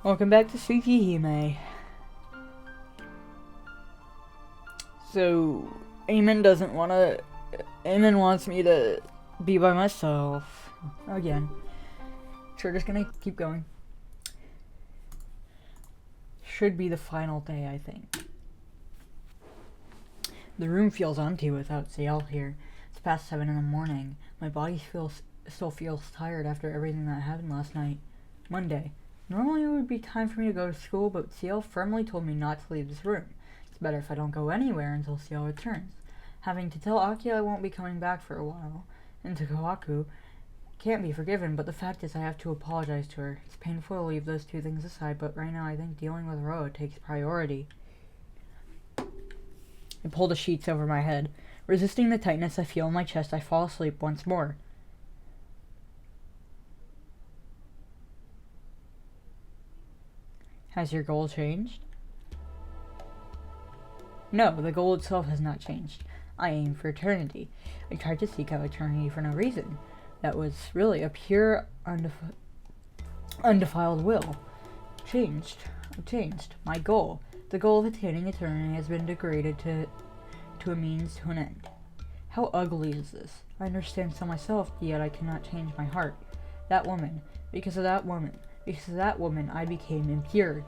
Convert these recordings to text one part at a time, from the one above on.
Welcome back to Tsukihime. So, Eamon wants me to be by myself. Again. So we're just gonna keep going. Should be the final day, I think. The room feels empty without Ciel here. It's past 7 in the morning. My body still feels tired after everything that happened last night. Monday. Normally it would be time for me to go to school, but Ciel firmly told me not to leave this room. It's better if I don't go anywhere until Ciel returns. Having to tell Aki I won't be coming back for a while, and to Kawaku, can't be forgiven, but the fact is I have to apologize to her. It's painful to leave those two things aside, but right now I think dealing with Roa takes priority. I pull the sheets over my head. Resisting the tightness I feel in my chest, I fall asleep once more. Has your goal changed? No, the goal itself has not changed. I aim for eternity. I tried to seek out eternity for no reason. That was really a pure, undefiled will. I've changed. My goal. The goal of attaining eternity has been degraded to a means to an end. How ugly is this? I understand so myself, yet I cannot change my heart. That woman. Because of that woman, I became impure.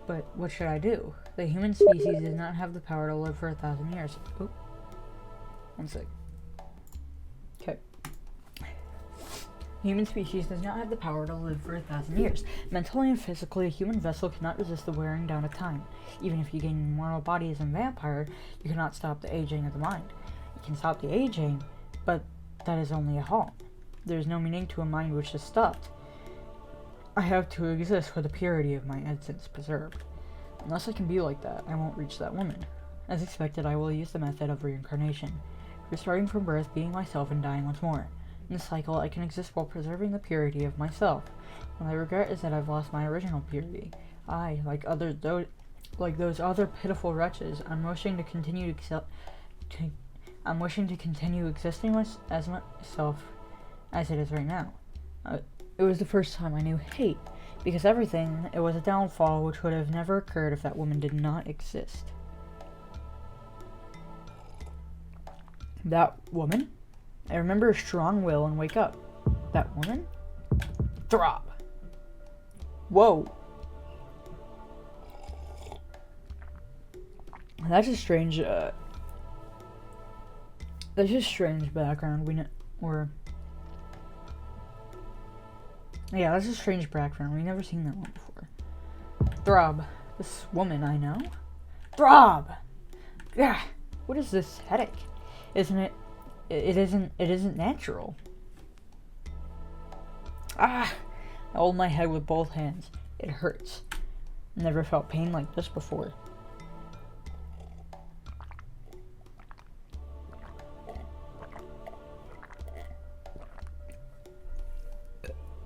But what should I do? The human species does not have the power to live for 1,000 years. Oop. One sec. Okay. Human species does not have the power to live for 1,000 years. Mentally and physically, a human vessel cannot resist the wearing down of time. Even if you gain an immortal body as a vampire, you cannot stop the aging of the mind. You can stop the aging, but that is only a halt. There is no meaning to a mind which is stopped. I have to exist with the purity of my essence preserved. Unless I can be like that, I won't reach that woman. As expected, I will use the method of reincarnation, restarting from birth, being myself, and dying once more. In this cycle, I can exist while preserving the purity of myself. What I regret is that I've lost my original purity. I, like those other pitiful wretches, I'm wishing to continue existing as myself as it is right now. It was the first time I knew hate, because it was a downfall which would have never occurred if that woman did not exist. That woman? I remember a strong will and wake up. That woman? Throb. Whoa. That's a strange background. Yeah, that's a strange background. We've never seen that one before. Throb. This woman I know? Throb! Yeah. What is this headache? Isn't it? It isn't natural. Ah! I hold my head with both hands. It hurts. Never felt pain like this before.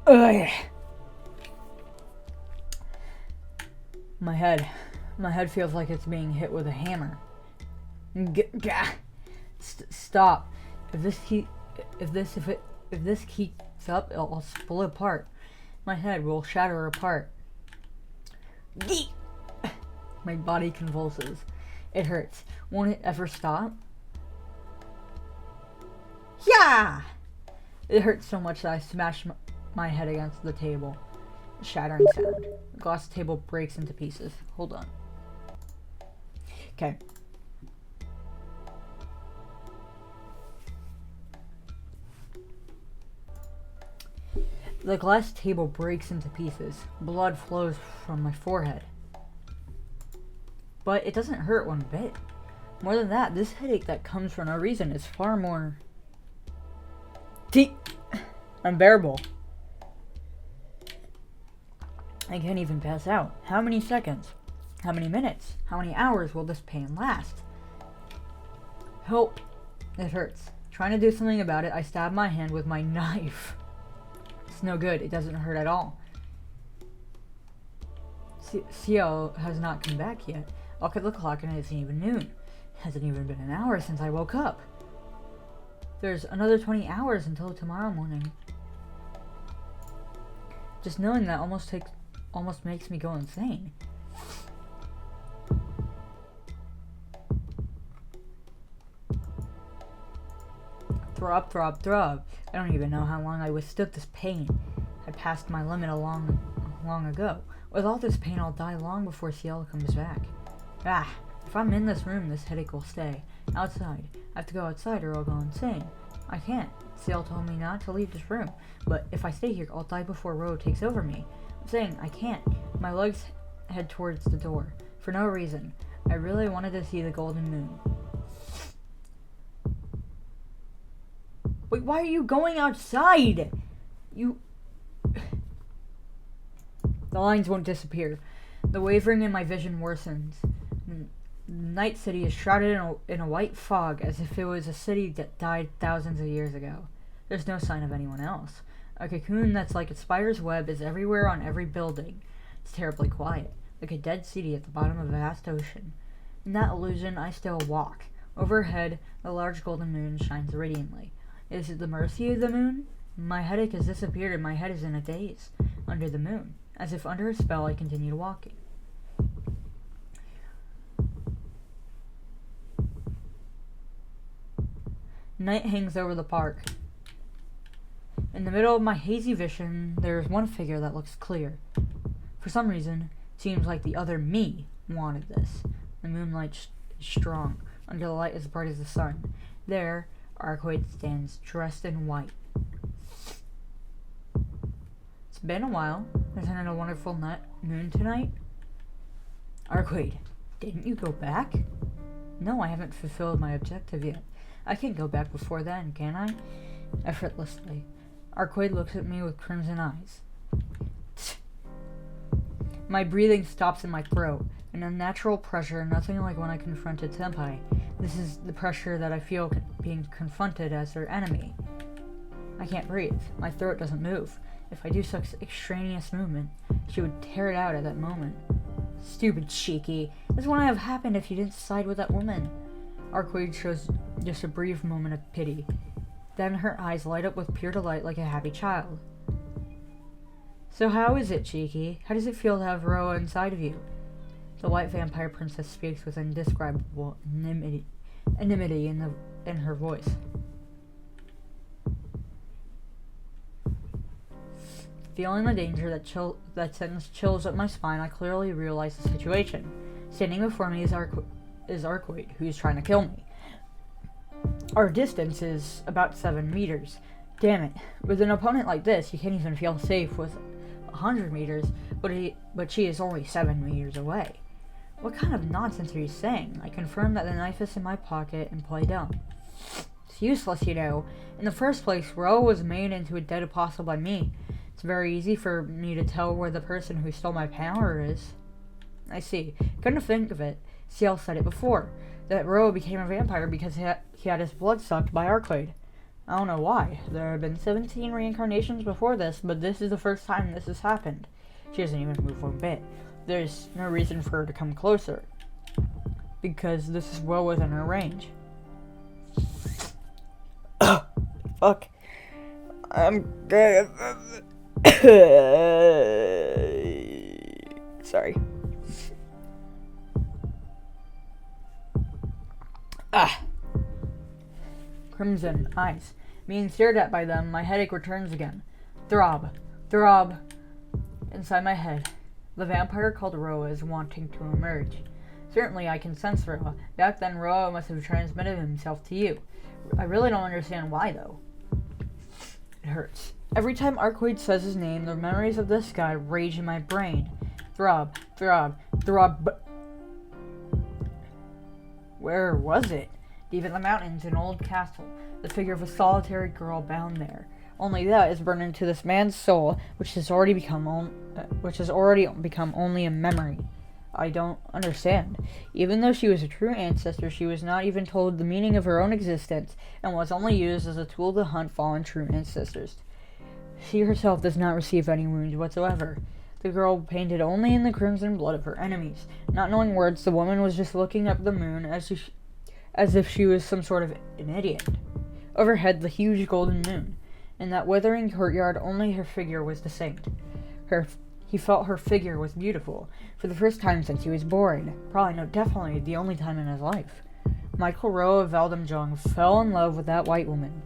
Ugh. My head feels like it's being hit with a hammer. Stop. If this keeps up, I'll split apart. My head will shatter apart. My body convulses. It hurts. Won't it ever stop? Yeah! It hurts so much that I smash my head against the table. A shattering sound. The glass table breaks into pieces. Hold on. Okay. The glass table breaks into pieces. Blood flows from my forehead. But it doesn't hurt one bit. More than that, this headache that comes for no reason is far more unbearable. I can't even pass out. How many seconds? How many minutes? How many hours will this pain last? Help! It hurts. Trying to do something about it, I stab my hand with my knife. It's no good. It doesn't hurt at all. Ciel has not come back yet. I'll look at the clock and it isn't even noon. It hasn't even been an hour since I woke up. There's another 20 hours until tomorrow morning. Just knowing that almost takes almost makes me go insane. Throb, throb, throb. I don't even know how long I withstood this pain. I passed my limit long ago. With all this pain, I'll die long before Ciel comes back. If I'm in this room, this headache will stay. Outside. I have to go outside or I'll go insane. I can't. Ciel told me not to leave this room, but if I stay here, I'll die before Ro takes over me. I'm saying I can't. My legs head towards the door. For no reason. I really wanted to see the golden moon. Wait, why are you going outside? The lines won't disappear. The wavering in my vision worsens. The night city is shrouded in a white fog, as if it was a city that died thousands of years ago. There's no sign of anyone else. A cocoon that's like a spider's web is everywhere on every building. It's terribly quiet, like a dead city at the bottom of a vast ocean. In that illusion, I still walk. Overhead, the large golden moon shines radiantly. Is it the mercy of the moon? My headache has disappeared and my head is in a daze. Under the moon. As if under a spell, I continued walking. Night hangs over the park. In the middle of my hazy vision, there is one figure that looks clear. For some reason, it seems like the other me wanted this. The moonlight is strong, under the light as bright as the sun. There, Arquade stands dressed in white. It's been a while. Isn't it a wonderful moon tonight? Arquade, didn't you go back? No, I haven't fulfilled my objective yet. I can't go back before then, can I? Effortlessly. Arquade looks at me with crimson eyes. My breathing stops in my throat. An unnatural pressure, nothing like when I confronted Senpai. This is the pressure that I feel being confronted as her enemy. I can't breathe. My throat doesn't move. If I do such extraneous movement, she would tear it out at that moment. Stupid Shiki. This wouldn't have happened if you didn't side with that woman. Arquade shows just a brief moment of pity. Then her eyes light up with pure delight like a happy child. So how is it, Shiki? How does it feel to have Roa inside of you? The white vampire princess speaks with indescribable anonymity in her voice. Feeling the danger that sends chills up my spine, I clearly realize the situation. Standing before me is Arquade, who is trying to kill me. Our distance is about 7 meters. Damn it. With an opponent like this, you can't even feel safe with 100 meters, but she is only 7 meters away. What kind of nonsense are you saying? I confirm that the knife is in my pocket and play dumb. It's useless, you know. In the first place, Ro was made into a dead apostle by me. It's very easy for me to tell where the person who stole my power is. I see. Couldn't think of it. Ciel said it before, that Ro became a vampire because he had his blood sucked by Arquade. I don't know why. There have been 17 reincarnations before this, but this is the first time this has happened. She doesn't even move one bit. There's no reason for her to come closer, because this is well within her range. Fuck. I'm good. Sorry. Crimson eyes. Being stared at by them, my headache returns again. Throb. Throb. Inside my head. The vampire called Roa is wanting to emerge. Certainly I can sense Roa. Back then Roa must have transmitted himself to you. I really don't understand why, though. It hurts. Every time Arquade says his name, the memories of this guy rage in my brain. Throb. Throb. Throb. Where was it? Deep in the mountains, an old castle. The figure of a solitary girl bound there. Only that is burned into this man's soul, which has already become only a memory. I don't understand. Even though she was a true ancestor, she was not even told the meaning of her own existence, and was only used as a tool to hunt fallen true ancestors. She herself does not receive any wounds whatsoever. The girl painted only in the crimson blood of her enemies. Not knowing words, the woman was just looking up the moon as if she was some sort of an idiot. Overhead, the huge golden moon. In that withering courtyard, only her figure was distinct. Her He felt her figure was beautiful, for the first time since he was born. Probably, no, definitely the only time in his life. Michael Roa Valdemjong fell in love with that white woman.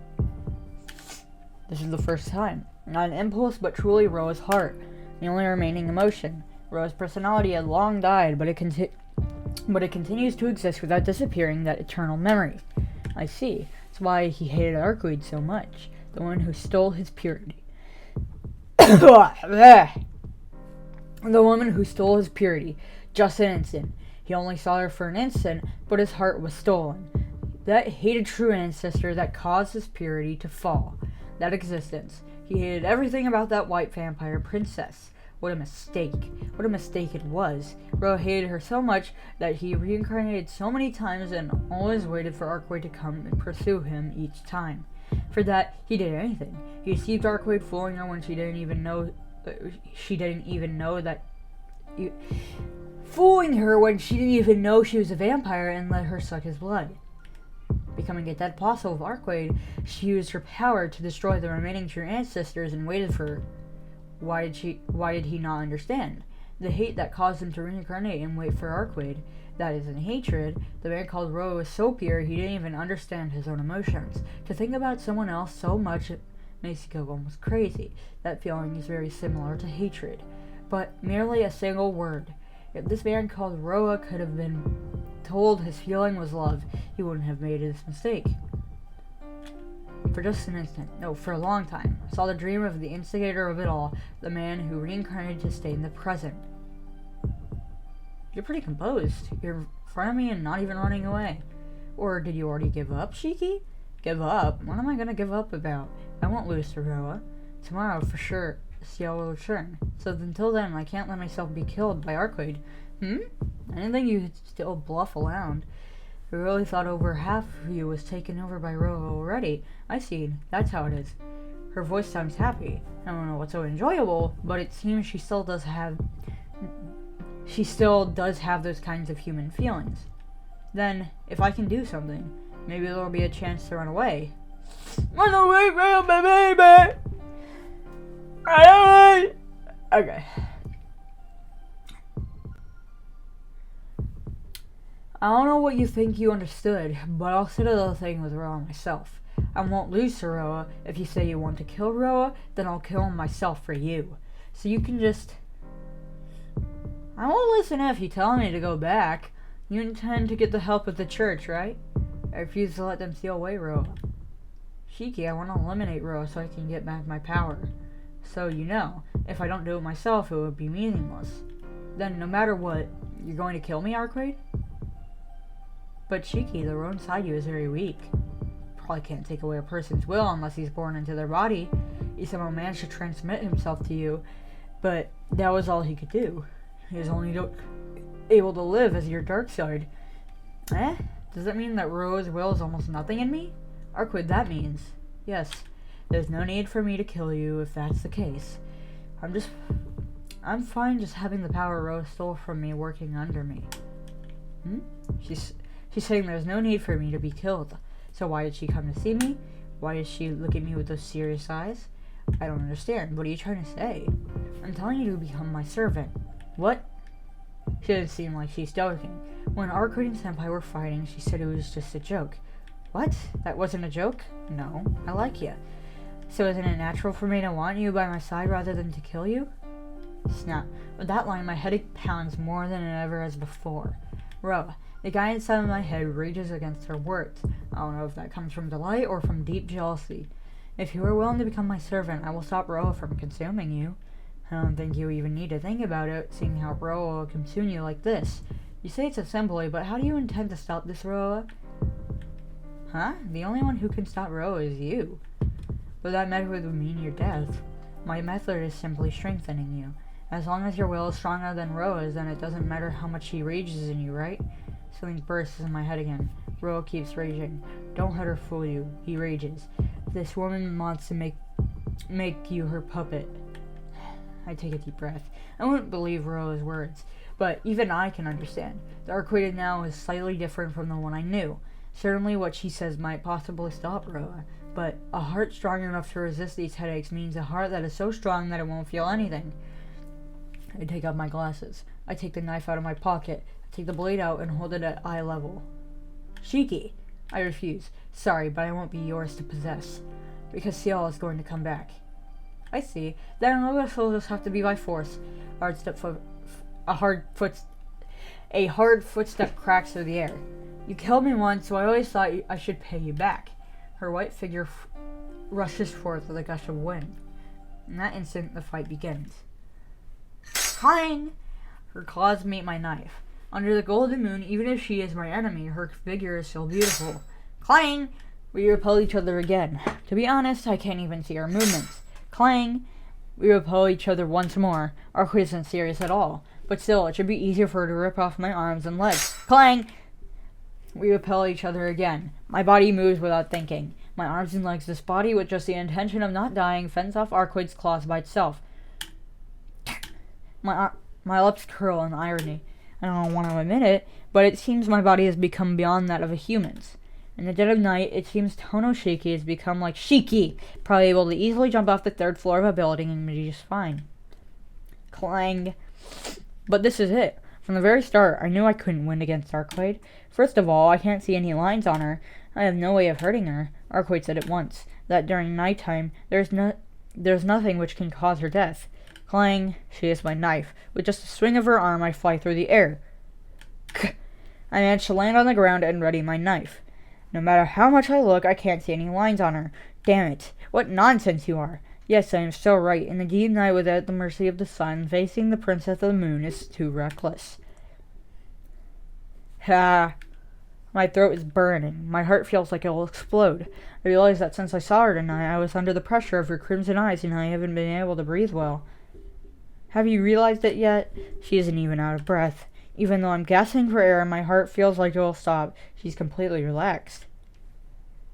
This is the first time. Not an impulse, but truly Roa's heart. The only remaining emotion. Roa's personality had long died, but it continues to exist without disappearing that eternal memory. I see. That's why he hated Arcweed so much. The one who stole his purity. The woman who stole his purity. Just an instant. He only saw her for an instant, but his heart was stolen. That hated true ancestor that caused his purity to fall. That existence. He hated everything about that white vampire princess. What a mistake. What a mistake it was. Ro hated her so much that he reincarnated so many times and always waited for Arcweed to come and pursue him each time. For that, he did anything. He deceived Arcweed, fooling her when she didn't even know she was a vampire, and let her suck his blood. Becoming a dead fossil of Arcweed, she used her power to destroy the remaining true ancestors and waited for her. Why did he not understand? The hate that caused him to reincarnate and wait for Arcweed. That isn't hatred. The man called Ro was so pure he didn't even understand his own emotions. To think about someone else so much makes you go almost crazy. That feeling is very similar to hatred. But merely a single word. If this man called Roa could have been told his feeling was love, he wouldn't have made this mistake. For just an instant, no, for a long time, I saw the dream of the instigator of it all, the man who reincarnated to stay in the present. You're pretty composed. You're in front of me and not even running away. Or did you already give up, Shiki? Give up? What am I gonna give up about? I won't lose to Roa. Tomorrow, for sure, Ciel will return. So until then, I can't let myself be killed by Arcweed. I didn't think you'd still bluff around. I really thought over half of you was taken over by Roa already. I see. That's how it is. Her voice sounds happy. I don't know what's so enjoyable, but it seems she still does have those kinds of human feelings. Then, if I can do something, maybe there'll be a chance to run away. Run away from my baby! Run away! Okay. I don't know what you think you understood, but I'll settle the thing with Roa myself. I won't lose to Roa. If you say you want to kill Roa, then I'll kill him myself for you. So you can just... I won't listen if you tell me to go back. You intend to get the help of the church, right? I refuse to let them steal away Roa. Shiki, I want to eliminate Roa so I can get back my power. So you know, if I don't do it myself, it would be meaningless. Then no matter what, you're going to kill me, Arcweed? But Shiki, the Roa inside you is very weak. Probably can't take away a person's will unless he's born into their body. He somehow managed to transmit himself to you, but that was all he could do. He was only able to live as your dark side. Does that mean that Roa's will is almost nothing in me? Arcweed, that means. Yes, there's no need for me to kill you if that's the case. I'm fine just having the power Roa stole from me working under me. She's saying there's no need for me to be killed. So why did she come to see me? Why did she look at me with those serious eyes? I don't understand. What are you trying to say? I'm telling you to become my servant. What? She doesn't seem like she's joking. When Arcweed and Senpai were fighting, she said it was just a joke. What? That wasn't a joke? No, I like you. So isn't it natural for me to want you by my side rather than to kill you? Snap. With that line, my head pounds more than it ever has before. Roa, the guy inside of my head rages against her words. I don't know if that comes from delight or from deep jealousy. If you are willing to become my servant, I will stop Roa from consuming you. I don't think you even need to think about it, seeing how Roa will consume you like this. You say it's assembly, but how do you intend to stop this, Roa? Huh? The only one who can stop Roa is you. But that method would mean your death. My method is simply strengthening you. As long as your will is stronger than Roa's, then it doesn't matter how much he rages in you, right? Something bursts in my head again. Roa keeps raging. Don't let her fool you. He rages. This woman wants to make you her puppet. I take a deep breath. I wouldn't believe Roa's words, but even I can understand. The Arcweed now is slightly different from the one I knew. Certainly what she says might possibly stop Roa, but a heart strong enough to resist these headaches means a heart that is so strong that it won't feel anything. I take off my glasses. I take the knife out of my pocket. I take the blade out and hold it at eye level. Shiki! I refuse. Sorry, but I won't be yours to possess. Because Ciel is going to come back. I see. Then I guess it'll just have to be by force. A hard footstep cracks through the air. You killed me once, so I always thought I should pay you back. Her white figure rushes forth with a gush of wind. In that instant, the fight begins. Clang! Her claws meet my knife. Under the golden moon, even if she is my enemy, her figure is still beautiful. Clang! We repel each other again. To be honest, I can't even see our movements. Clang! We repel each other once more. Arcade isn't serious at all. But still, it should be easier for her to rip off my arms and legs. Clang! We repel each other again. My body moves without thinking. My arms and legs, this body with just the intention of not dying, fends off Arquaid's claws by itself. My lips curl in irony. I don't want to admit it, but it seems my body has become beyond that of a human's. In the dead of night, it seems Tono-shiki has become like Shiki, probably able to easily jump off the 3rd floor of a building and be just fine. Clang. But this is it. From the very start, I knew I couldn't win against Arquaid. First of all, I can't see any lines on her. I have no way of hurting her. Arquaid said it once, that during nighttime, there's nothing which can cause her death. Clang, she is my knife. With just a swing of her arm, I fly through the air. I managed to land on the ground and ready my knife. No matter how much I look, I can't see any lines on her. Damn it. What nonsense you are. Yes, I am still right. In the deep night without the mercy of the sun, facing the princess of the moon is too reckless. Ha! My throat is burning. My heart feels like it will explode. I realize that since I saw her tonight, I was under the pressure of her crimson eyes and I haven't been able to breathe well. Have you realized it yet? She isn't even out of breath. Even though I'm gasping for air and my heart feels like it will stop, she's completely relaxed.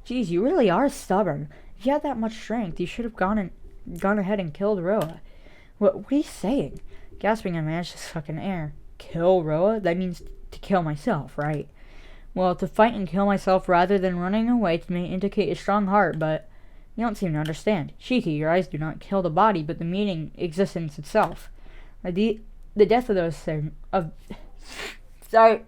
Geez, you really are stubborn. If you had that much strength, you should have gone ahead and killed Roa. What are you saying? Gasping, I managed to suck in air. Kill Roa? That means to kill myself, right? Well, to fight and kill myself rather than running away may indicate a strong heart, but you don't seem to understand. Shiki, your eyes do not kill the body, but the meaning, existence itself. The death of those things. So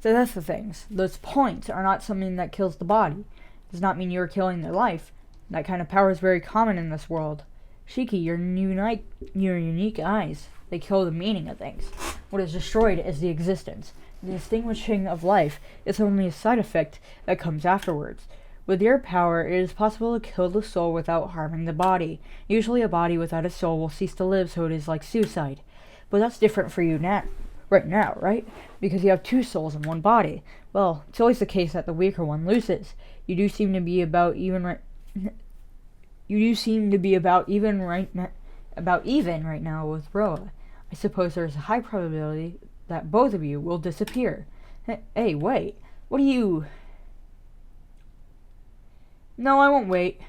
that's the things. Those points are not something that kills the body. It does not mean you're killing their life. That kind of power is very common in this world. Shiki, your unique eyes. They kill the meaning of things. What is destroyed is the existence. The distinguishing of life is only a side effect that comes afterwards. With your power, it is possible to kill the soul without harming the body. Usually a body without a soul will cease to live, so it is like suicide. But that's different for you right now, right? Because you have 2 souls in one body. Well, it's always the case that the weaker one loses. You do seem to be about even right now with Roa. I suppose there is a high probability that both of you will disappear. Hey, wait. What do you... No, I won't wait.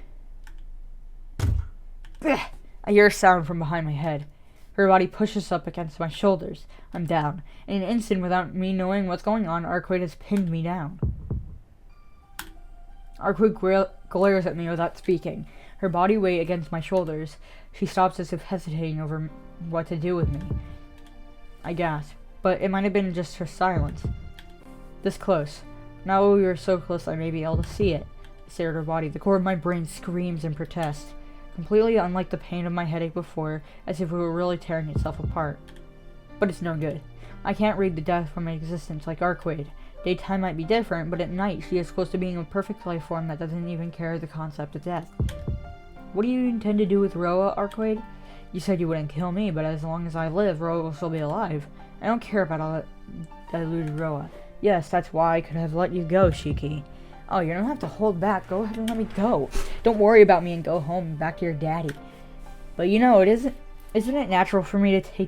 I hear a sound from behind my head. Her body pushes up against my shoulders. I'm down. In an instant, without me knowing what's going on, Arquaid has pinned me down. Arquaid glares at me without speaking. Her body weight against my shoulders. She stops as if hesitating over what to do with me. I gasp, but it might have been just her silence. This close. Now we are so close I may be able to see it. I stare at her body. The core of my brain screams in protest. Completely unlike the pain of my headache before, as if it were really tearing itself apart. But it's no good. I can't read the death from my existence like Arquaid. Daytime might be different, but at night she is close to being a perfect life form that doesn't even carry the concept of death. What do you intend to do with Roa, Arquaid? You said you wouldn't kill me, but as long as I live, Roa will still be alive. I don't care about all that diluted Roa. Yes, that's why I could have let you go, Shiki. Oh, you don't have to hold back. Go ahead and let me go. Don't worry about me and go home back to your daddy. But you know, isn't it natural for me to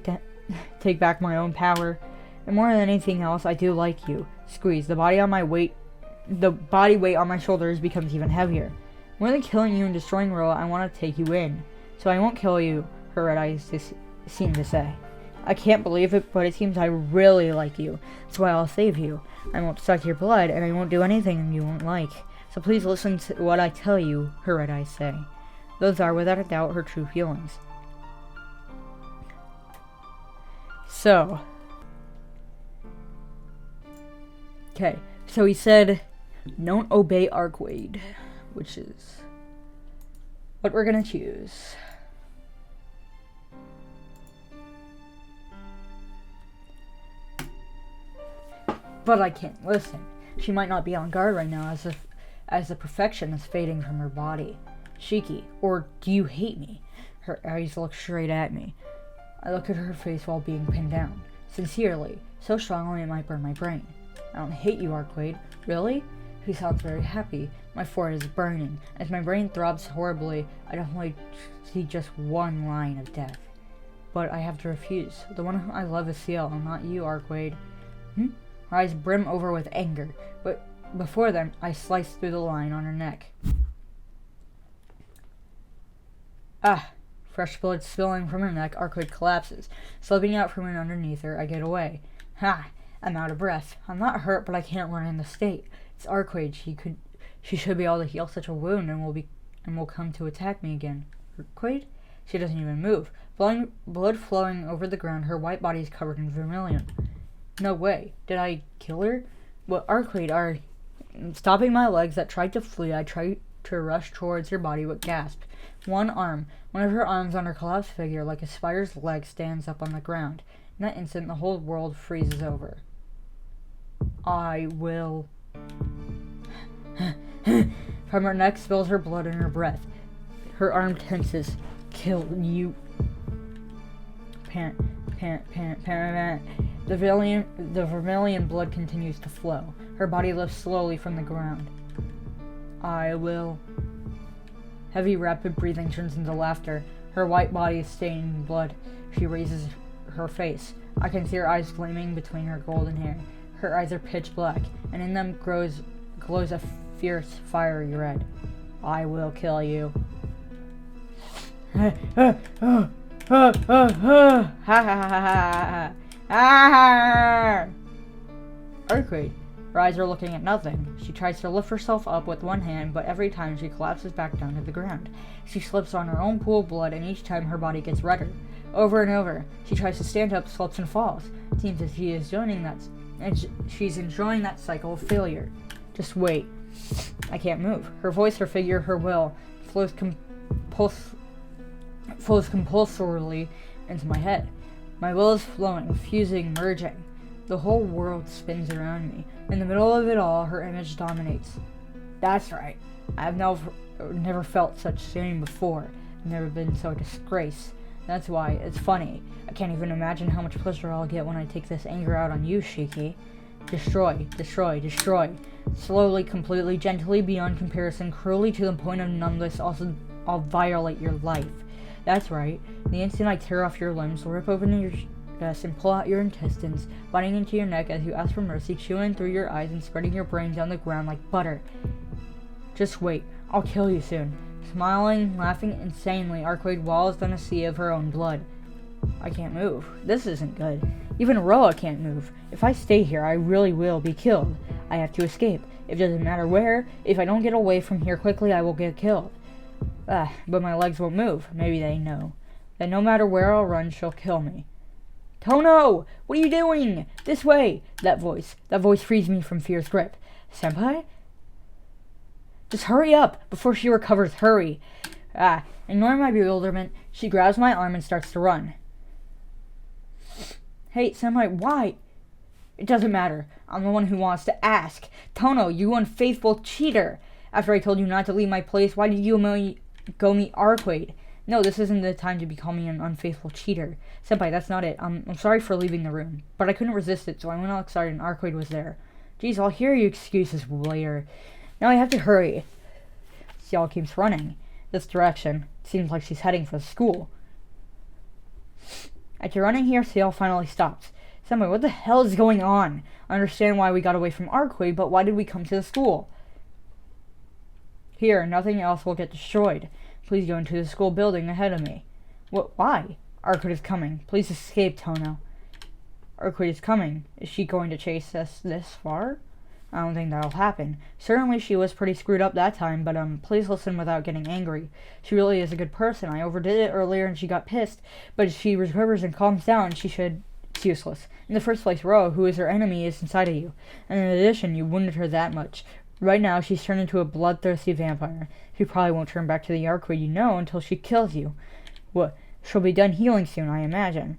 take back my own power? And more than anything else, I do like you. Squeeze. The body weight on my shoulders becomes even heavier. More than killing you and destroying Roa, I want to take you in. So I won't kill you, her red eyes seem to say. I can't believe it, but it seems I really like you. That's why I'll save you. I won't suck your blood, and I won't do anything you won't like. So please listen to what I tell you, her red eyes say. Those are, without a doubt, her true feelings. So. Okay, so he said, don't obey Arcwade, which is what we're gonna choose. But I can't listen. She might not be on guard right now as the perfection is fading from her body. Shiki, or do you hate me? Her eyes look straight at me. I look at her face while being pinned down. Sincerely, so strongly it might burn my brain. I don't hate you, Arcwade. Really? He sounds very happy. My forehead is burning. As my brain throbs horribly, I don't only see just one line of death. But I have to refuse. The one I love is Ciel, not you, Arcwade. Her eyes brim over with anger, but before them, I slice through the line on her neck. Ah! Fresh blood spilling from her neck, Arcwade collapses. Slipping out from underneath her, I get away. Ha! I'm out of breath. I'm not hurt, but I can't run in the state. It's Arcwade. She should be able to heal such a wound and will come to attack me again. Arcwade? She doesn't even move. Blood flowing over the ground, her white body is covered in vermilion. No way. Did I kill her? Well, Arcwade are stopping my legs that tried to flee. I tried to rush towards her body, but gasped. One of her arms on her collapsed figure, like a spider's leg, stands up on the ground. In that instant, the whole world freezes over. I will. From her neck spills her blood and her breath. Her arm tenses. Kill you. Pant. The vermilion blood continues to flow. Her body lifts slowly from the ground. I will. Heavy, rapid breathing turns into laughter. Her white body is stained in blood. She raises her face. I can see her eyes gleaming between her golden hair. Her eyes are pitch black, and in them glows a fierce, fiery red. I will kill you. Arcwade. Her eyes are looking at nothing. She tries to lift herself up with one hand, but every time she collapses back down to the ground. She slips on her own pool of blood, and each time her body gets redder. Over and over, she tries to stand up, slips and falls. It seems as she is she's enjoying that cycle of failure. Just wait. I can't move. Her voice, her figure, her will flows compulsorily into my head. My will is flowing, fusing, merging. The whole world spins around me. In the middle of it all, her image dominates. That's right. I've never felt such shame before. I've never been so disgraced. That's why it's funny. I can't even imagine how much pleasure I'll get when I take this anger out on you, Shiki. Destroy, destroy, destroy. Slowly, completely, gently, beyond comparison, cruelly to the point of numbness, also I'll violate your life. That's right. The instant I tear off your limbs, rip open your chest, and pull out your intestines, biting into your neck as you ask for mercy, chewing through your eyes and spreading your brains on the ground like butter. Just wait. I'll kill you soon. Smiling, laughing insanely, Arcwade wallows in a sea of her own blood. I can't move. This isn't good. Even Roa can't move. If I stay here, I really will be killed. I have to escape. It doesn't matter where. If I don't get away from here quickly, I will get killed. But my legs won't move. Maybe they know. That no matter where I'll run, she'll kill me. Tono! What are you doing? This way! That voice frees me from fear's grip. Senpai? Just hurry up, before she recovers, hurry! Ignoring my bewilderment, she grabs my arm and starts to run. Hey, Senpai, why? It doesn't matter. I'm the one who wants to ask. Tono, you unfaithful cheater! After I told you not to leave my place, why did you go meet Arcwade? No, this isn't the time to be calling me an unfaithful cheater. Senpai, that's not it. I'm sorry for leaving the room, but I couldn't resist it, so I went outside and Arcwade was there. Geez, I'll hear your excuses later. Now I have to hurry. Ciel keeps running. This direction. It seems like she's heading for the school. After running here, Ciel finally stops. Senpai, what the hell is going on? I understand why we got away from Arcwade, but why did we come to the school? Here, nothing else will get destroyed. Please go into the school building ahead of me. What? Why? Arcwade is coming. Please escape, Tono. Arcwade is coming. Is she going to chase us this far? I don't think that'll happen. Certainly she was pretty screwed up that time, but please listen without getting angry. She really is a good person. I overdid it earlier and she got pissed, but if she recovers and calms down, she should... It's useless. In the first place, Ro, who is her enemy, is inside of you. And in addition, you wounded her that much. Right now, she's turned into a bloodthirsty vampire. She probably won't turn back to the Archway you know until she kills you. What? She'll be done healing soon, I imagine.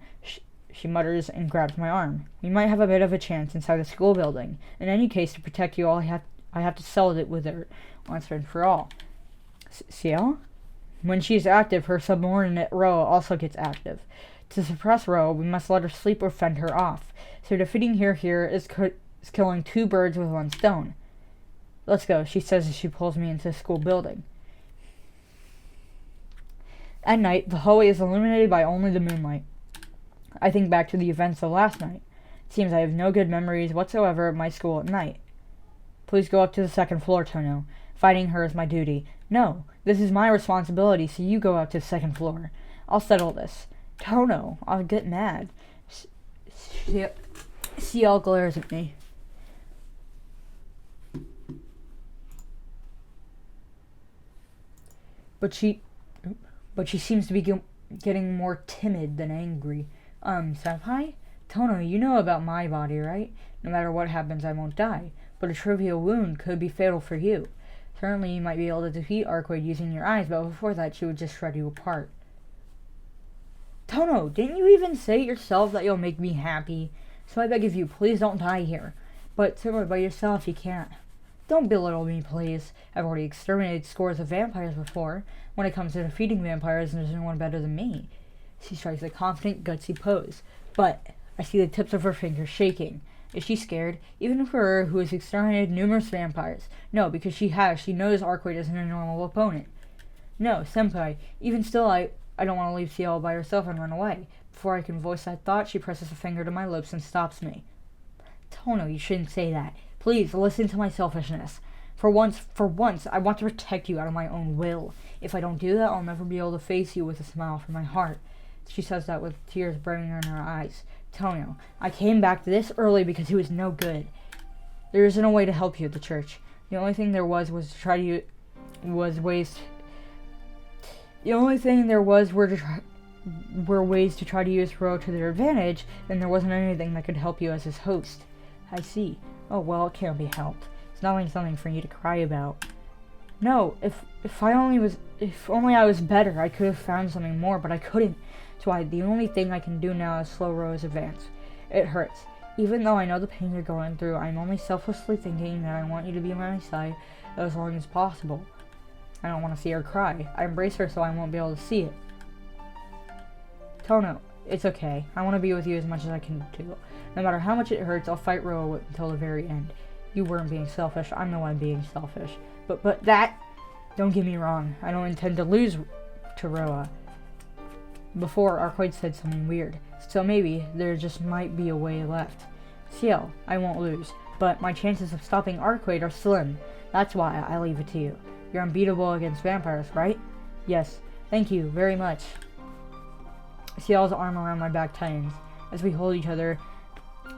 She mutters and grabs my arm. We might have a bit of a chance inside the school building. In any case, to protect you all, I have to settle it with her once and for all. Ciel? When she's active, her subordinate Ro also gets active. To suppress Ro, we must let her sleep or fend her off. So defeating her here is killing 2 birds with 1 stone. Let's go, she says as she pulls me into the school building. At night, the hallway is illuminated by only the moonlight. I think back to the events of last night. It seems I have no good memories whatsoever of my school at night. Please go up to the 2nd floor, Tono. Fighting her is my duty. No, this is my responsibility, so you go up to the 2nd floor. I'll settle this. Tono, I'll get mad. Ciel glares at me. But she seems to be getting more timid than angry. Senpai? Tono, you know about my body, right? No matter what happens, I won't die. But a trivial wound could be fatal for you. Certainly, you might be able to defeat Archway using your eyes, but before that, she would just shred you apart. Tono, didn't you even say yourself that you'll make me happy? So I beg of you, please don't die here. But by yourself, you can't. Don't belittle me, please. I've already exterminated scores of vampires before. When it comes to defeating vampires, there's no one better than me. She strikes a confident, gutsy pose. But I see the tips of her fingers shaking. Is she scared? Even for her, who has exterminated numerous vampires. No, because she knows Archway isn't a normal opponent. No, Senpai, even still, I don't want to leave Ciel by herself and run away. Before I can voice that thought, she presses a finger to my lips and stops me. Tono, you shouldn't say that. Please, listen to my selfishness. For once, I want to protect you out of my own will. If I don't do that, I'll never be able to face you with a smile from my heart. She says that with tears burning in her eyes. Tono, I came back this early because he was no good. There isn't a way to help you at the church. The only thing there was ways to try to use Ro to their advantage, then there wasn't anything that could help you as his host. I see. Oh well, it can't be helped. It's not like something for you to cry about. No, if only I was better, I could have found something more, but I couldn't. So the only thing I can do now is slow Ro's advance. It hurts. Even though I know the pain you're going through, I'm only selflessly thinking that I want you to be on my side as long as possible. I don't want to see her cry. I embrace her so I won't be able to see it. Tono, it's okay. I want to be with you as much as I can do. No matter how much it hurts, I'll fight Ro until the very end. You weren't being selfish. I'm the one being selfish. But that... Don't get me wrong. I don't intend to lose to Roa. Before, Archway said something weird. So maybe there just might be a way left. Ciel, I won't lose. But my chances of stopping Archway are slim. That's why I leave it to you. You're unbeatable against vampires, right? Yes. Thank you very much. Ciel's arm around my back tightens. As we hold each other,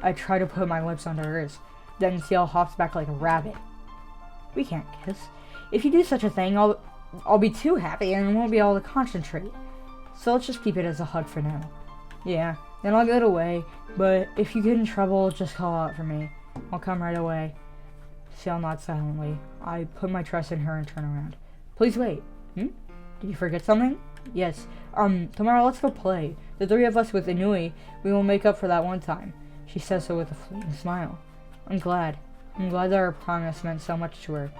I try to put my lips under hers. Then Ciel hops back like a rabbit. We can't kiss. If you do such a thing, I'll be too happy and won't be able to concentrate. So let's just keep it as a hug for now. Yeah, then I'll get away, but if you get in trouble, just call out for me. I'll come right away. Ciel nods silently. I put my trust in her and turn around. Please wait. Did you forget something? Yes. Tomorrow let's go play. The 3 of us with Inui, we will make up for that one time. She says so with a fleeting smile. I'm glad that our promise meant so much to her.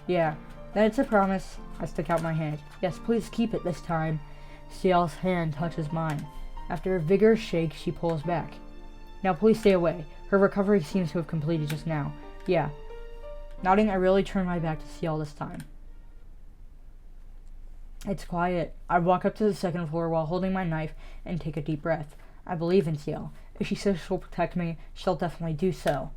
Yeah, then it's a promise. I stick out my hand. Yes, please keep it this time. Ciel's hand touches mine. After a vigorous shake, she pulls back. Now please stay away. Her recovery seems to have completed just now. Yeah. Nodding, I really turn my back to Ciel this time. It's quiet. I walk up to the 2nd floor while holding my knife and take a deep breath. I believe in Ciel. If she says she'll protect me, she'll definitely do so.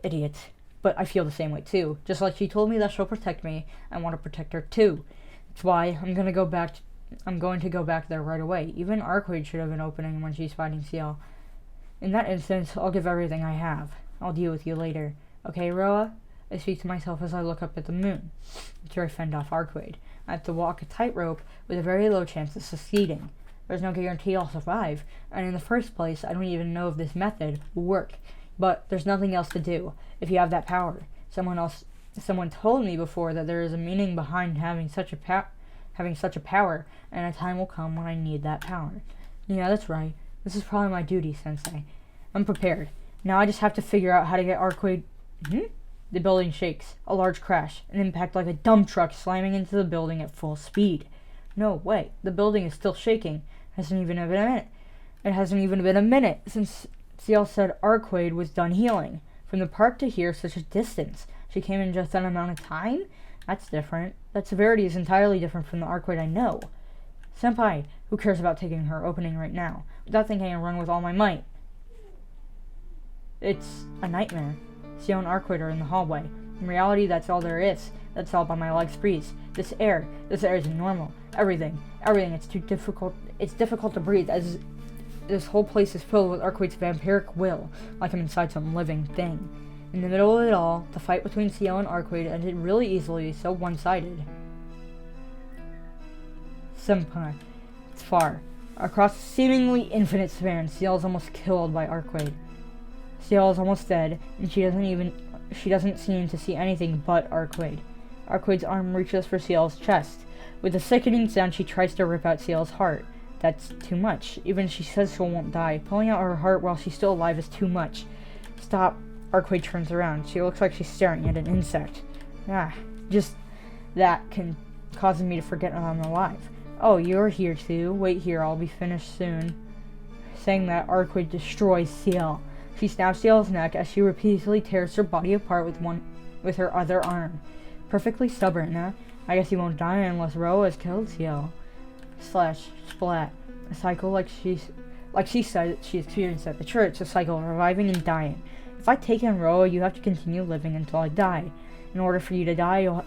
Idiot. But I feel the same way too. Just like she told me that she'll protect me, I want to protect her too. That's why I'm going to go back there right away. Even Archway should have an opening when she's fighting Ciel. In that instance, I'll give everything I have. I'll deal with you later. Okay, Roa? I speak to myself as I look up at the moon. After I fend off Arcade, I have to walk a tightrope with a very low chance of succeeding. There's no guarantee I'll survive, and in the first place, I don't even know if this method will work. But there's nothing else to do if you have that power. Someone told me before that there is a meaning behind having such a power, and a time will come when I need that power. Yeah, that's right. This is probably my duty, Sensei. I'm prepared. Now I just have to figure out how to get Arcade. The building shakes. A large crash. An impact like a dump truck slamming into the building at full speed. No way. The building is still shaking. It hasn't even been a minute since Ciel said Arcade was done healing. From the park to here, such a distance. She came in just that amount of time? That's different. That severity is entirely different from the Arcade I know. Senpai, who cares about taking her opening right now? Without thinking, I run with all my might. It's a nightmare. Ciel and Arcade are in the hallway. In reality, that's all there is. That's all by my legs freeze. This air isn't normal. Everything, it's too difficult. It's difficult to breathe as this whole place is filled with Arcade's vampiric will, like I'm inside some living thing. In the middle of it all, the fight between Ciel and Arcade ended really easily, so one-sided. Senpai, it's far. Across a seemingly infinite span, Ciel is almost killed by Arcade. Ciel is almost dead, and she doesn't seem to see anything but Arcade. Arcade's arm reaches for Ciel's chest. With a sickening sound, she tries to rip out Ciel's heart. That's too much. Even she says she won't die. Pulling out her heart while she's still alive is too much. Stop. Arcade turns around. She looks like she's staring at an insect. Just that can cause me to forget I'm alive. Oh, you're here too. Wait here, I'll be finished soon. Saying that, Arcade destroys Ciel. She snaps Ciel's neck as she repeatedly tears her body apart with her other arm. Perfectly stubborn, huh? I guess you won't die unless Ro has killed Ciel. Splat. A cycle like she said she experienced at the church, a cycle of reviving and dying. If I take in Ro, you have to continue living until I die. In order for you to die,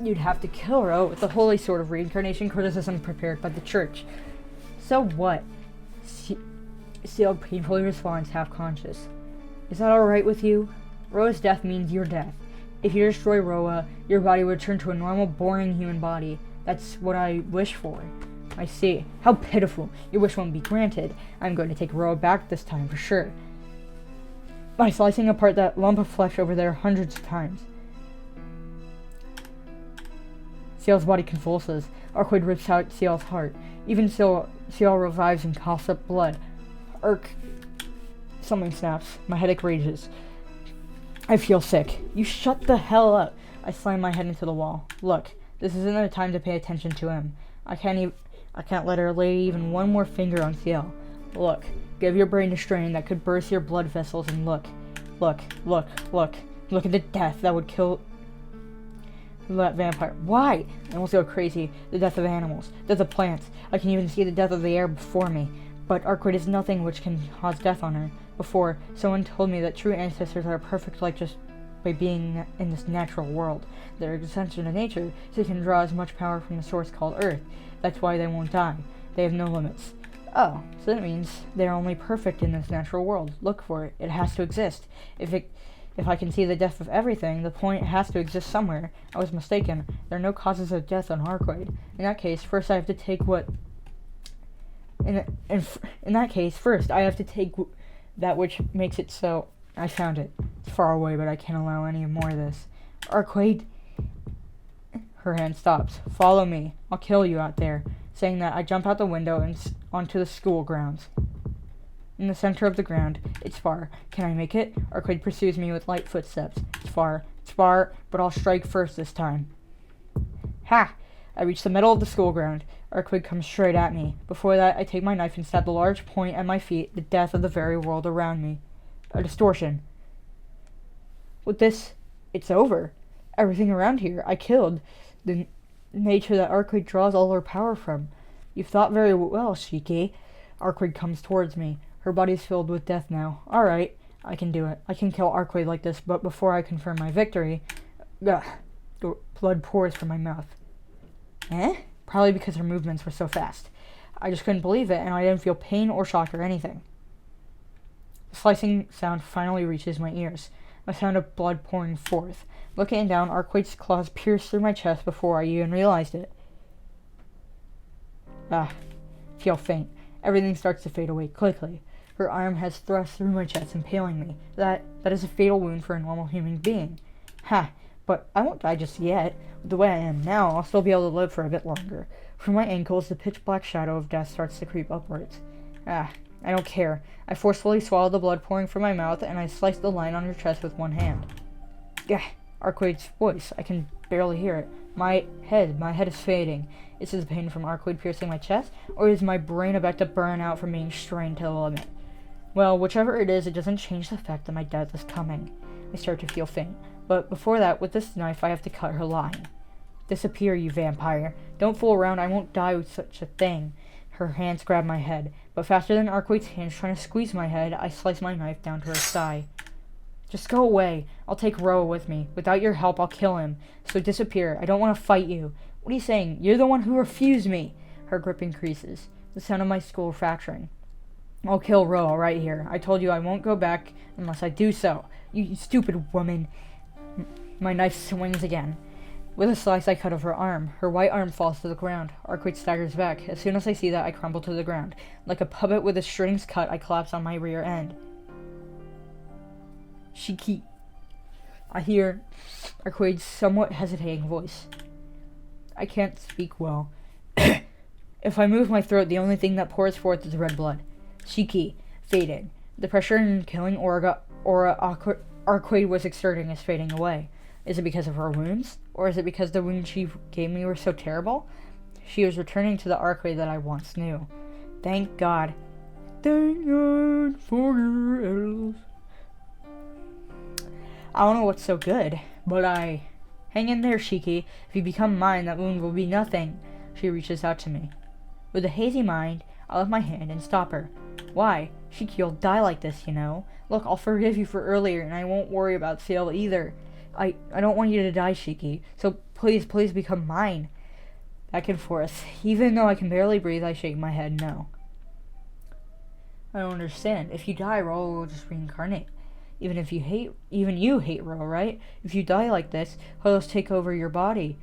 you'd have to kill Ro with the holy sort of reincarnation criticism prepared by the church. So what? Ciel painfully responds, half-conscious. Is that alright with you? Roa's death means your death. If you destroy Roa, your body would return to a normal, boring human body. That's what I wish for. I see. How pitiful. Your wish won't be granted. I'm going to take Roa back this time for sure. By slicing apart that lump of flesh over there hundreds of times. Ciel's body convulses. Arcade rips out Ciel's heart. Even Ciel revives and coughs up blood. Something snaps. My headache rages. I feel sick. You shut the hell up. I slam my head into the wall. Look, this isn't the time to pay attention to him. I can't let her lay even one more finger on Ciel. Look, give your brain a strain that could burst your blood vessels and look. Look at the death that would kill that vampire. Why? I almost go crazy. The death of animals, death of plants. I can even see the death of the air before me. But Arcade is nothing which can cause death on her. Before, someone told me that true ancestors are perfect like just by being in this natural world. Their extension of nature, so they can draw as much power from the source called Earth. That's why they won't die. They have no limits. Oh, so that means they're only perfect in this natural world. Look for it. It has to exist. If I can see the death of everything, the point has to exist somewhere. I was mistaken. There are no causes of death on Arcade. In that case, first I have to take that which makes it so. I found it. It's far away, but I can't allow any more of this. Arcade. Her hand stops. Follow me. I'll kill you out there. Saying that, I jump out the window and onto the school grounds. In the center of the ground, it's far. Can I make it? Arcade pursues me with light footsteps. It's far, but I'll strike first this time. Ha! I reach the middle of the school ground. Arcade comes straight at me. Before that, I take my knife and stab the large point at my feet, the death of the very world around me. A distortion. With this, it's over. Everything around here, I killed. The nature that Arcade draws all her power from. You've thought very well, Shiki. Arcade comes towards me. Her body's filled with death now. Alright, I can do it. I can kill Arcade like this, but before I confirm my victory... the blood pours from my mouth. Probably because her movements were so fast. I just couldn't believe it, and I didn't feel pain or shock or anything. The slicing sound finally reaches my ears. a sound of blood pouring forth. Looking down, Arquade's claws pierced through my chest before I even realized it. Feel faint. Everything starts to fade away quickly. Her arm has thrust through my chest, impaling me. That is a fatal wound for a normal human being. But I won't die just yet. With the way I am now, I'll still be able to live for a bit longer. From my ankles, the pitch-black shadow of death starts to creep upwards. I don't care. I forcefully swallow the blood pouring from my mouth, and I slice the line on her chest with one hand. Arquade's voice. I can barely hear it. My head is fading. Is this the pain from Arquade piercing my chest, or is my brain about to burn out from being strained to the limit? Well, whichever it is, it doesn't change the fact that my death is coming. I start to feel faint. But before that, with this knife, I have to cut her line. Disappear, you vampire. Don't fool around, I won't die with such a thing. Her hands grab my head, but faster than Arquade's hands trying to squeeze my head, I slice my knife down to her thigh. Just go away. I'll take Roa with me. Without your help, I'll kill him. So disappear. I don't want to fight you. What are you saying? You're the one who refused me. Her grip increases, the sound of my skull fracturing. I'll kill Roa right here. I told you I won't go back unless I do so. You stupid woman. My knife swings again. With a slice, I cut off her arm. Her white arm falls to the ground. Arquade staggers back. As soon as I see that, I crumble to the ground. Like a puppet with the strings cut, I collapse on my rear end. Shiki. I hear Arquade's somewhat hesitating voice. I can't speak well. If I move my throat, the only thing that pours forth is red blood. Shiki. Fading. The pressure in killing Aura Arquade was exerting is fading away. Is it because of her wounds? Or is it because the wounds she gave me were so terrible? She was returning to the Arquade that I once knew. Thank God. Thank God for your arrows. I don't know what's so good, but hang in there, Shiki. If you become mine, that wound will be nothing. She reaches out to me. With a hazy mind, I lift my hand and stop her. Why? Shiki, you'll die like this, you know. Look, I'll forgive you for earlier, and I won't worry about Ciel either. I don't want you to die, Shiki, so please become mine. Back and forth. Even though I can barely breathe, I shake my head no. I don't understand. If you die, Roa will just reincarnate. Even you hate Roa, right? If you die like this, he'll just take over your body.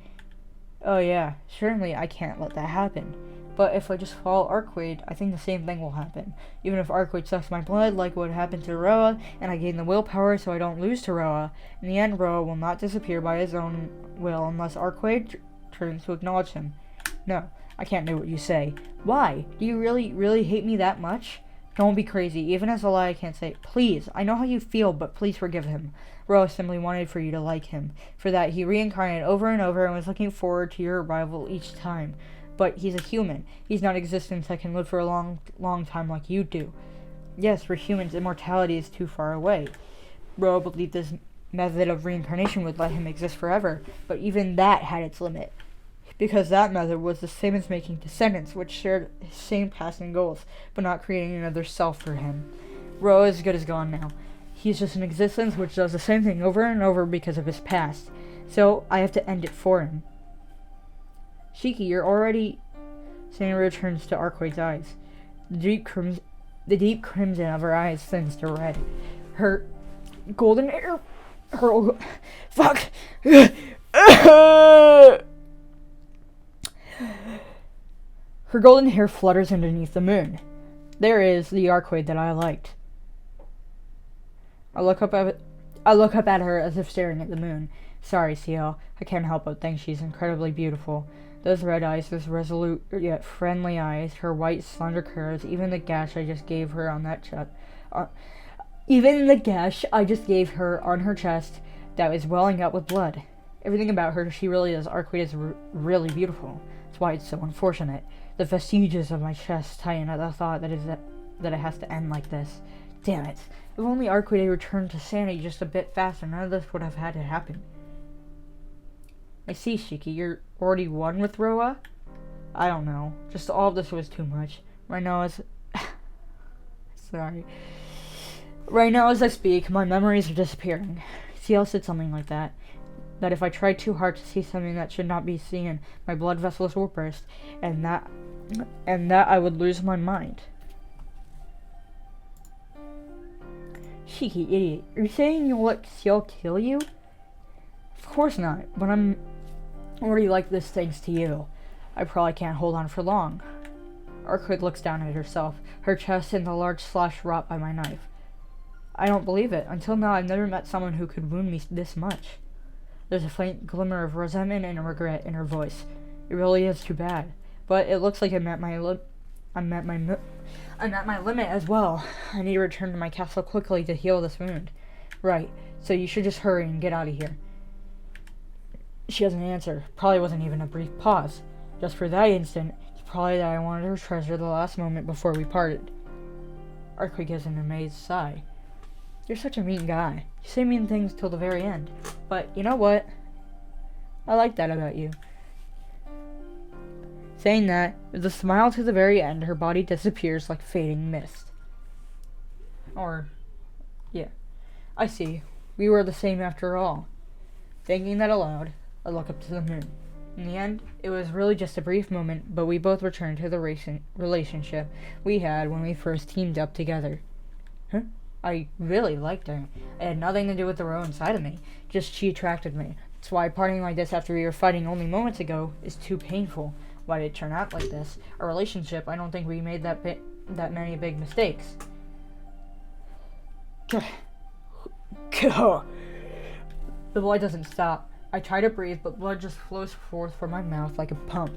Oh yeah, certainly I can't let that happen. But if I just follow Arquade, I think the same thing will happen. Even if Arquade sucks my blood, like what happened to Roa, and I gain the willpower so I don't lose to Roa, in the end, Roa will not disappear by his own will unless Arquade turns to acknowledge him. No, I can't do what you say. Why? Do you really hate me that much? Don't be crazy. Even as a lie, I can't say, please, I know how you feel, but please forgive him. Roa simply wanted for you to like him. For that, he reincarnated over and over and was looking forward to your arrival each time. But he's a human. He's not existence that can live for a long time like you do. Yes, for humans, immortality is too far away. Roa believed this method of reincarnation would let him exist forever, but even that had its limit. Because that method was the same as making descendants, which shared his same past and goals, but not creating another self for him. Roa is good as gone now. He's just an existence which does the same thing over and over because of his past. So, I have to end it for him. Shiki, you're already... Sana returns to Arquade's eyes. The deep crimson of her eyes thins to red. Her golden hair... Fuck! Her golden hair flutters underneath the moon. There is the Arquade that I liked. I look up at her as if staring at the moon. Sorry, Ciel. I can't help but think she's incredibly beautiful. Those red eyes, those resolute yet friendly eyes, her white slender curves, even the gash I just gave her on that chest. Even the gash I just gave her on her chest that was welling up with blood. Everything about her, she really is. Arquade is really beautiful. That's why it's so unfortunate. The vestiges of my chest tighten at the thought that it has to end like this. Damn it. If only Arquade returned to sanity just a bit faster, none of this would have had to happen. I see, Shiki. You're already one with Roa? I don't know. Just all of this was too much. Right now as... Sorry. Right now as I speak, my memories are disappearing. Ciel said something like that. That if I tried too hard to see something that should not be seen, my blood vessels will burst, and that I would lose my mind. cheeky idiot. Are you saying you'll let Ciel kill you? Of course not, but I'm already like this thanks to you. I probably can't hold on for long. Arcade looks down at herself, her chest and the large slash wrought by my knife. I don't believe it. Until now, I've never met someone who could wound me this much. There's a faint glimmer of resentment and regret in her voice. It really is too bad, but it looks like I'm at my limit as well. I need to return to my castle quickly to heal this wound. Right, so you should just hurry and get out of here. She doesn't answer. Probably wasn't even a brief pause. Just for that instant, it's probably that I wanted her treasure the last moment before we parted. Arcade gives an amazed sigh. You're such a mean guy. You say mean things till the very end. But you know what? I like that about you. Saying that, with a smile to the very end, her body disappears like fading mist. Yeah. I see. We were the same after all. Thinking that aloud, I look up to the moon. In the end, it was really just a brief moment, but we both returned to the relationship we had when we first teamed up together. Huh? I really liked her. It had nothing to do with the row inside of me. Just she attracted me. That's why parting like this after we were fighting only moments ago is too painful. Why did it turn out like this? Our relationship, I don't think we made that many big mistakes. The blood doesn't stop. I try to breathe, but blood just flows forth from my mouth like a pump.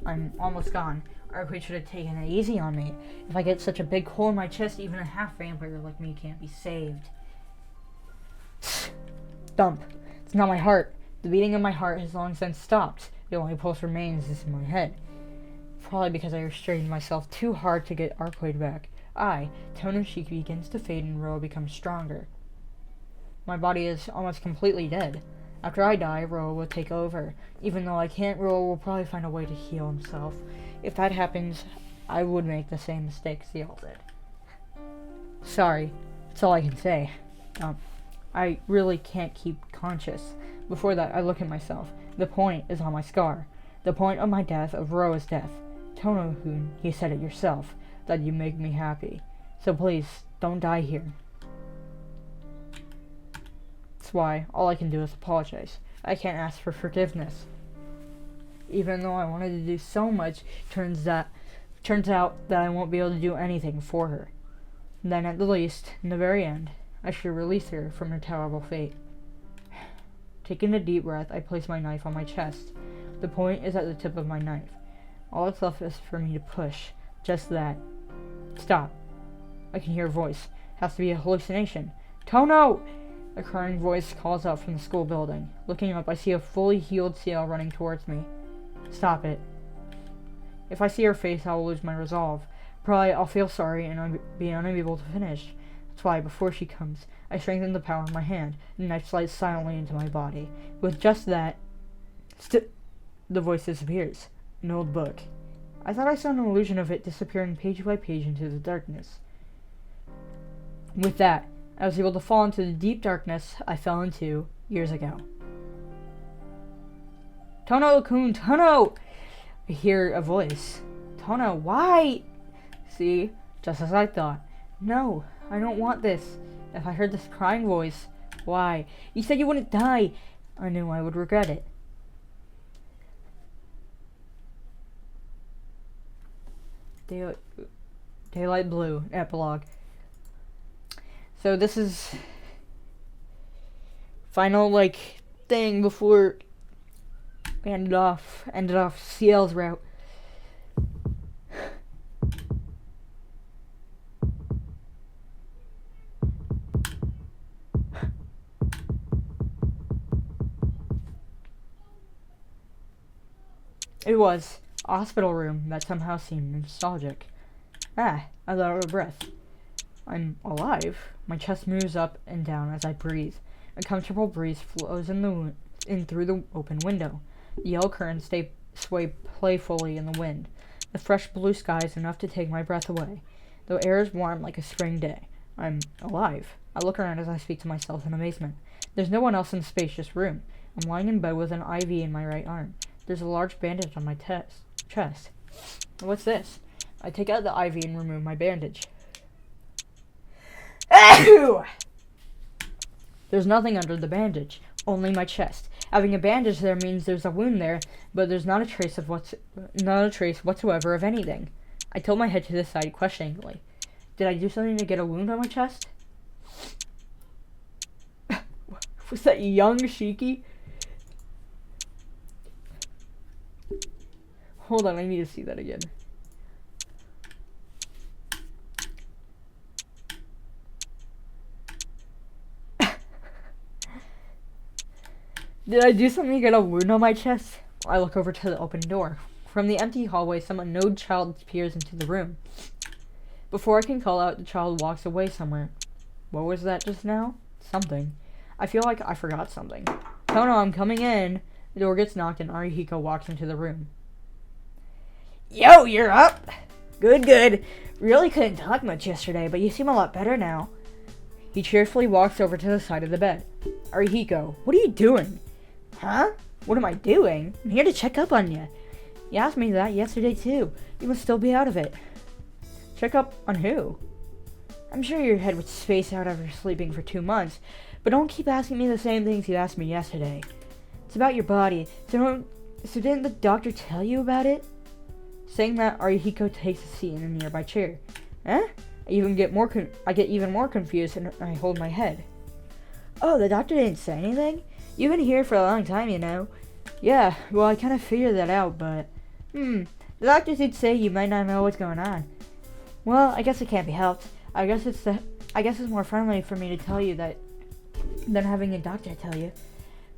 I'm almost gone. Arcade should have taken it easy on me. If I get such a big hole in my chest, even a half vampire like me can't be saved. Thump. It's not my heart. The beating of my heart has long since stopped. The only pulse remains is in my head. Probably because I restrained myself too hard to get Arcade back. Tone of Shiki begins to fade and Ro becomes stronger. My body is almost completely dead. After I die, Ro will take over. Even though I can't, Ro will probably find a way to heal himself. If that happens, I would make the same mistake Ciel did. Sorry, that's all I can say. I really can't keep conscious. Before that, I look at myself. The point is on my scar. The point of my death, of Roa's death. Tono-kun, you said it yourself, that you make me happy. So please, don't die here. That's why all I can do is apologize. I can't ask for forgiveness. Even though I wanted to do so much, turns out that I won't be able to do anything for her. Then at the least, in the very end, I should release her from her terrible fate. Taking a deep breath, I place my knife on my chest. The point is at the tip of my knife. All that's left is for me to push. Just that. Stop. I can hear a voice. Has to be a hallucination. Tono! A crying voice calls out from the school building. Looking up, I see a fully healed Ciel running towards me. Stop it. If I see her face, I will lose my resolve. Probably I'll feel sorry and I'll be unable to finish. That's why, before she comes, I strengthen the power of my hand. The knife slides silently into my body. With just that, the voice disappears. An old book. I thought I saw an illusion of it disappearing page by page into the darkness. With that, I was able to fall into the deep darkness I fell into years ago. Tono-kun, Tono! I hear a voice. Tono, why? See, just as I thought. No, I don't want this. If I heard this crying voice, why? You said you wouldn't die. I knew I would regret it. Daylight Blue, epilogue. So this is final thing before we ended off Ciel's route. It was a hospital room that somehow seemed nostalgic. I let out a breath. I'm alive. My chest moves up and down as I breathe. A comfortable breeze flows in through the open window. The yellow curtains sway playfully in the wind. The fresh blue sky is enough to take my breath away. The air is warm like a spring day. I'm alive. I look around as I speak to myself in amazement. There's no one else in the spacious room. I'm lying in bed with an IV in my right arm. There's a large bandage on my chest. What's this? I take out the IV and remove my bandage. There's nothing under the bandage, only my chest. Having a bandage there means there's a wound there, but there's not a trace whatsoever of anything. I tilt my head to the side questioningly. Did I do something to get a wound on my chest? Was that young Shiki? Hold on, I need to see that again. Did I do something to get a wound on my chest? I look over to the open door. From the empty hallway, some unknown child peers into the room. Before I can call out, the child walks away somewhere. What was that just now? Something. I feel like I forgot something. Kono, I'm coming in. The door gets knocked and Arihiko walks into the room. Yo, you're up! Good. Really couldn't talk much yesterday, but you seem a lot better now. He cheerfully walks over to the side of the bed. Arihiko, what are you doing? Huh? What am I doing? I'm here to check up on you. You asked me that yesterday too. You must still be out of it. Check up on who? I'm sure your head would space out after sleeping for 2 months, but don't keep asking me the same things you asked me yesterday. It's about your body, so didn't the doctor tell you about it? Saying that, Arihiko takes a seat in a nearby chair. Eh? I get even more confused and I hold my head. Oh, the doctor didn't say anything? You've been here for a long time, you know. Yeah, well, I kind of figured that out, but... The doctor did say you might not know what's going on. Well, I guess it can't be helped. I guess it's more friendly for me to tell you that than having a doctor tell you.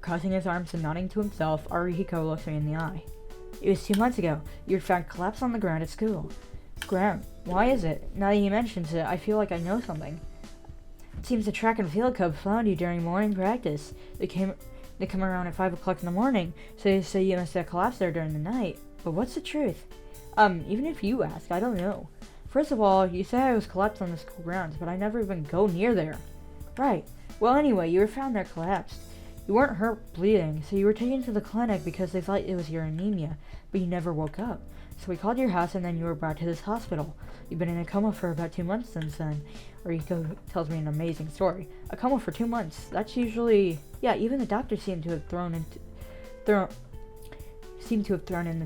Crossing his arms and nodding to himself, Arihiko looks me in the eye. It was 2 months ago. You were found collapsed on the ground at school. Ground? Why is it? Now that he mentions it, I feel like I know something. It seems the track and field club found you during morning practice. They come around at 5 o'clock in the morning, so they say you must have collapsed there during the night. But what's the truth? Even if you ask, I don't know. First of all, you said I was collapsed on the school grounds, but I never even go near there. Right. Well, anyway, you were found there collapsed. You weren't hurt bleeding, so you were taken to the clinic because they thought it was your anemia, but you never woke up. So we called your house and then you were brought to this hospital. You've been in a coma for about 2 months since then. Riko tells me an amazing story. A coma for 2 months. That's usually... Yeah, even the doctor seemed to have thrown in the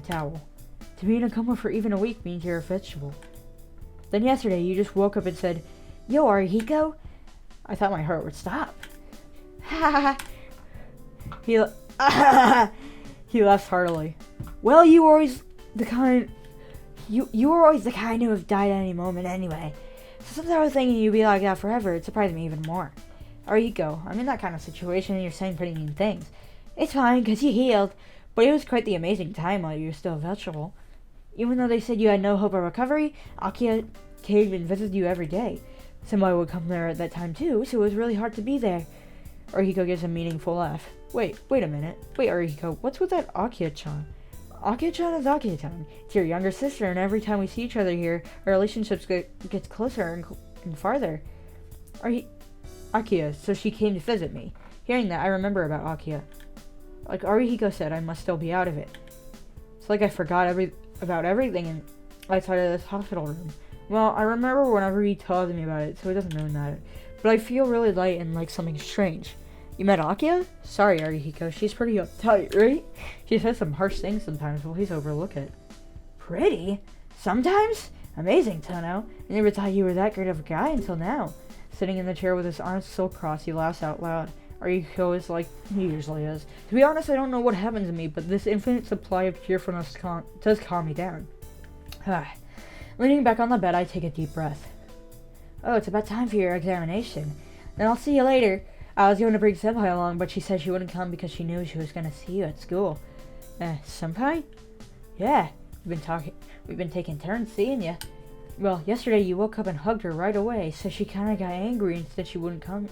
towel. To be in a coma for even a week means you're a vegetable. Then yesterday you just woke up and said, Yo, Arihiko? I thought my heart would stop. Ha He laughs heartily. Well, you were always the kind who would have died at any moment anyway. So sometimes I was thinking you'd be like that forever. It surprised me even more. Arihiko, I'm in that kind of situation and you're saying pretty mean things. It's fine, because you healed, but it was quite the amazing time while you were still a vegetable. Even though they said you had no hope of recovery, Akiya came and visited you every day. Somebody would come there at that time too, so it was really hard to be there. Arihiko gives a meaningful laugh. Wait a minute. Wait, Arihiko, what's with that Akiya-chan? Akiya-chan is Akiya-chan. It's your younger sister, and every time we see each other here, our relationship gets closer and farther. Akiya, so she came to visit me. Hearing that, I remember about Akiya. Like Arihiko said, I must still be out of it. It's like I forgot about everything outside of this hospital room. Well, I remember whenever he told me about it, so it doesn't really matter. But I feel really light and like something strange. You met Akiya? Sorry, Arihiko, she's pretty uptight, right? She says some harsh things sometimes, but please overlook it. Pretty? Sometimes? Amazing, Tono. I never thought you were that great of a guy until now. Sitting in the chair with his arms still crossed, he laughs out loud. Arihiko is like he usually is. To be honest, I don't know what happened to me, but this infinite supply of cheerfulness does calm me down. Leaning back on the bed, I take a deep breath. Oh, it's about time for your examination. Then I'll see you later. I was going to bring Senpai along, but she said she wouldn't come because she knew she was going to see you at school. Senpai? Yeah, we've been taking turns seeing you. Well, yesterday you woke up and hugged her right away, so she kind of got angry and said she wouldn't come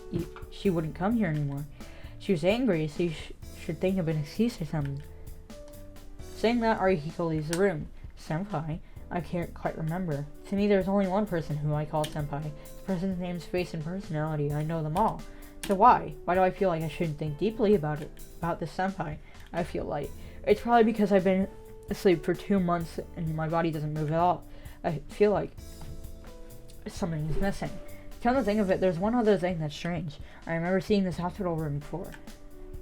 here anymore. She was angry, so you should think of an excuse or something. Saying that, Arihiko leaves the room. Senpai? I can't quite remember. To me, there's only one person who I call Senpai. The person's name's face and personality. I know them all. So why? Why do I feel like I shouldn't think deeply about this Senpai? I feel light. It's probably because I've been asleep for 2 months and my body doesn't move at all. I feel like something is missing. Come to think of it, there's one other thing that's strange. I remember seeing this hospital room before.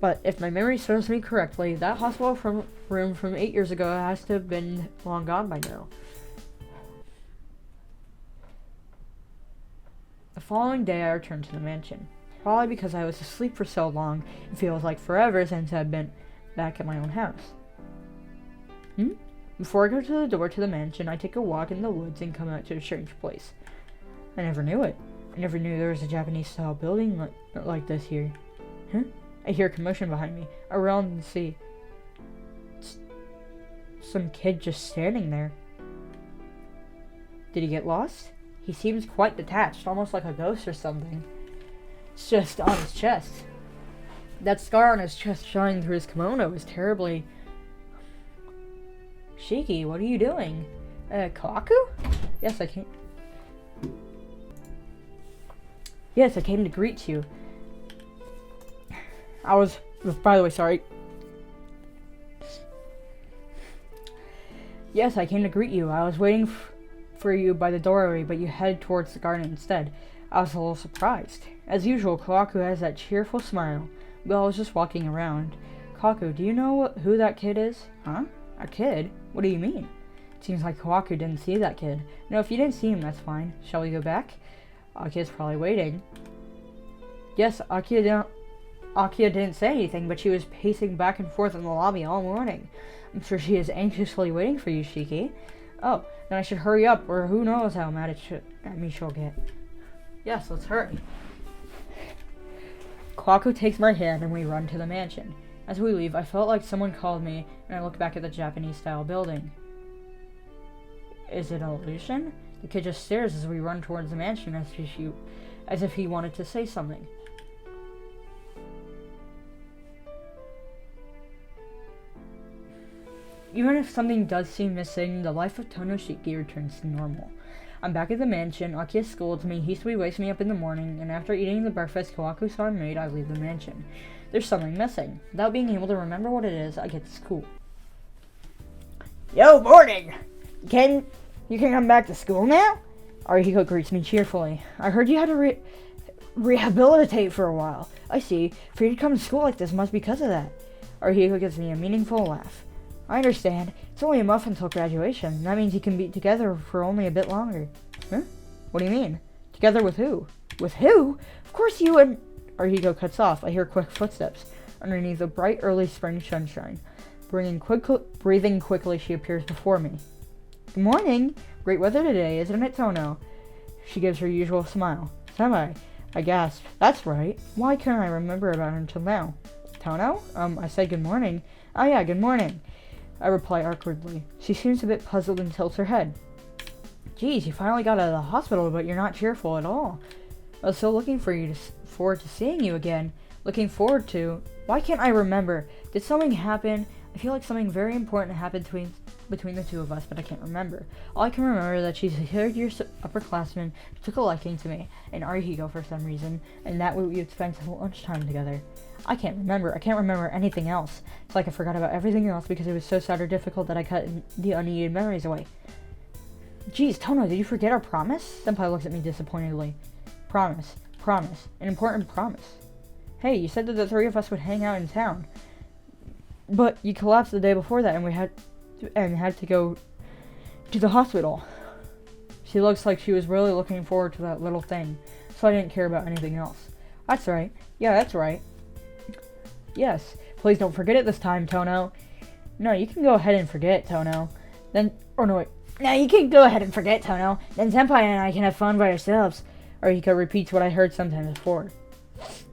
But if my memory serves me correctly, that hospital room from 8 years ago has to have been long gone by now. The following day, I returned to the mansion. Probably because I was asleep for so long, it feels like forever since I've been back at my own house. Before I go to the door to the mansion, I take a walk in the woods and come out to a strange place. I never knew it. I never knew there was a Japanese-style building like this here. I hear a commotion behind me. I round and see some kid just standing there. Did he get lost? He seems quite detached, almost like a ghost or something. It's just on his chest. That scar on his chest showing through his kimono is terribly... Shiki, what are you doing? Kawaku? Yes, I came... Yes, I came to greet you. By the way, sorry. Yes, I came to greet you. I was waiting for you by the doorway, but you headed towards the garden instead. I was a little surprised. As usual, Kawaku has that cheerful smile. Well, I was just walking around. Kawaku, do you know who that kid is? Huh? A kid? What do you mean? It seems like Kawaku didn't see that kid. No, if you didn't see him, that's fine. Shall we go back? Akia's probably waiting. Yes, Akia didn't say anything, but she was pacing back and forth in the lobby all morning. I'm sure she is anxiously waiting for you, Shiki. Oh, then I should hurry up, or who knows how mad at me she'll get. Yes, let's hurry. Kawaku takes my hand and we run to the mansion. As we leave, I felt like someone called me, and I look back at the Japanese-style building. Is it an illusion? The kid just stares as we run towards the mansion as if he wanted to say something. Even if something does seem missing, the life of Tonoshiki returns to normal. I'm back at the mansion. Akia scolds me, hastily wakes me up in the morning, and after eating the breakfast Kawaku-san made, I leave the mansion. There's something missing. Without being able to remember what it is, I get to school. Yo, morning! You can come back to school now? Arihiko greets me cheerfully. I heard you had to rehabilitate for a while. I see. For you to come to school like this must be because of that. Arihiko gives me a meaningful laugh. I understand. It's only a month until graduation. That means you can be together for only a bit longer. Huh? What do you mean? Together with who? With who? Of course you and... Arihiko cuts off. I hear quick footsteps underneath the bright early spring sunshine. Breathing quickly, she appears before me. Good morning. Great weather today, isn't it, Tono? She gives her usual smile. Senpai, I gasped. That's right. Why couldn't I remember about her until now? Tono? I said good morning. Oh yeah, good morning. I reply awkwardly. She seems a bit puzzled and tilts her head. Geez, you finally got out of the hospital, but you're not cheerful at all. I was still looking forward to seeing you again. Looking forward to... Why can't I remember? Did something happen? I feel like something very important happened between the two of us, but I can't remember. All I can remember is that she's a third-year upperclassman who took a liking to me, and Arihiko for some reason, and that we would spend some lunchtime together. I can't remember. I can't remember anything else. It's like I forgot about everything else because it was so sad or difficult that I cut the unneeded memories away. Geez, Tono, did you forget our promise? Senpai looks at me disappointedly. Promise. An important promise. Hey, you said that the three of us would hang out in town. But you collapsed the day before that and we had to go to the hospital. She looks like she was really looking forward to that little thing, so I didn't care about anything else. That's right. Yeah, that's right. Yes, please don't forget it this time, Tono. No, you can go ahead and forget, Tono. No, you can go ahead and forget, Tono. Then Senpai and I can have fun by ourselves. Arihiko repeats what I heard sometime before.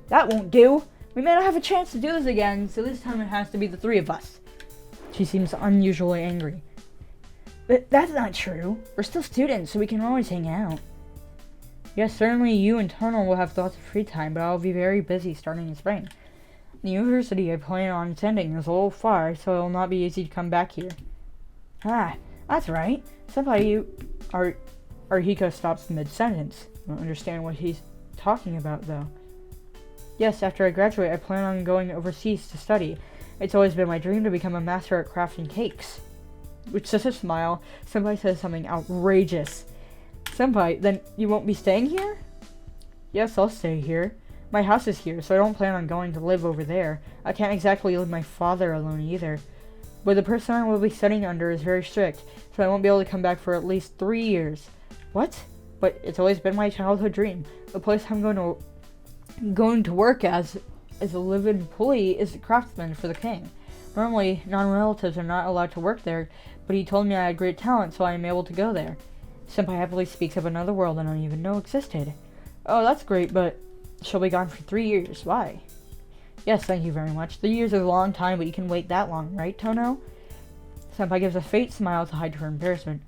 That won't do. We may not have a chance to do this again, so this time it has to be the three of us. She seems unusually angry. But that's not true. We're still students, so we can always hang out. Yes, certainly you and Tono will have lots of free time, but I'll be very busy starting in spring. The university I plan on attending is a little far, so it will not be easy to come back here. Ah, that's right. Senpai, Arihiko stops mid-sentence. I don't understand what he's talking about, though. Yes, after I graduate, I plan on going overseas to study. It's always been my dream to become a master at crafting cakes. With such a smile, Senpai says something outrageous. Senpai, then you won't be staying here? Yes, I'll stay here. My house is here, so I don't plan on going to live over there. I can't exactly leave my father alone either. But the person I will be studying under is very strict, so I won't be able to come back for at least 3 years. What? But it's always been my childhood dream. The place I'm going to work as a live-in employee is a craftsman for the king. Normally, non-relatives are not allowed to work there, but he told me I had great talent, so I am able to go there. Senpai happily speaks of another world I don't even know existed. Oh, that's great, but she'll be gone for 3 years. Why? Yes, thank you very much. 3 years is a long time, but you can wait that long, right, Tono? Senpai gives a faint smile to hide her embarrassment.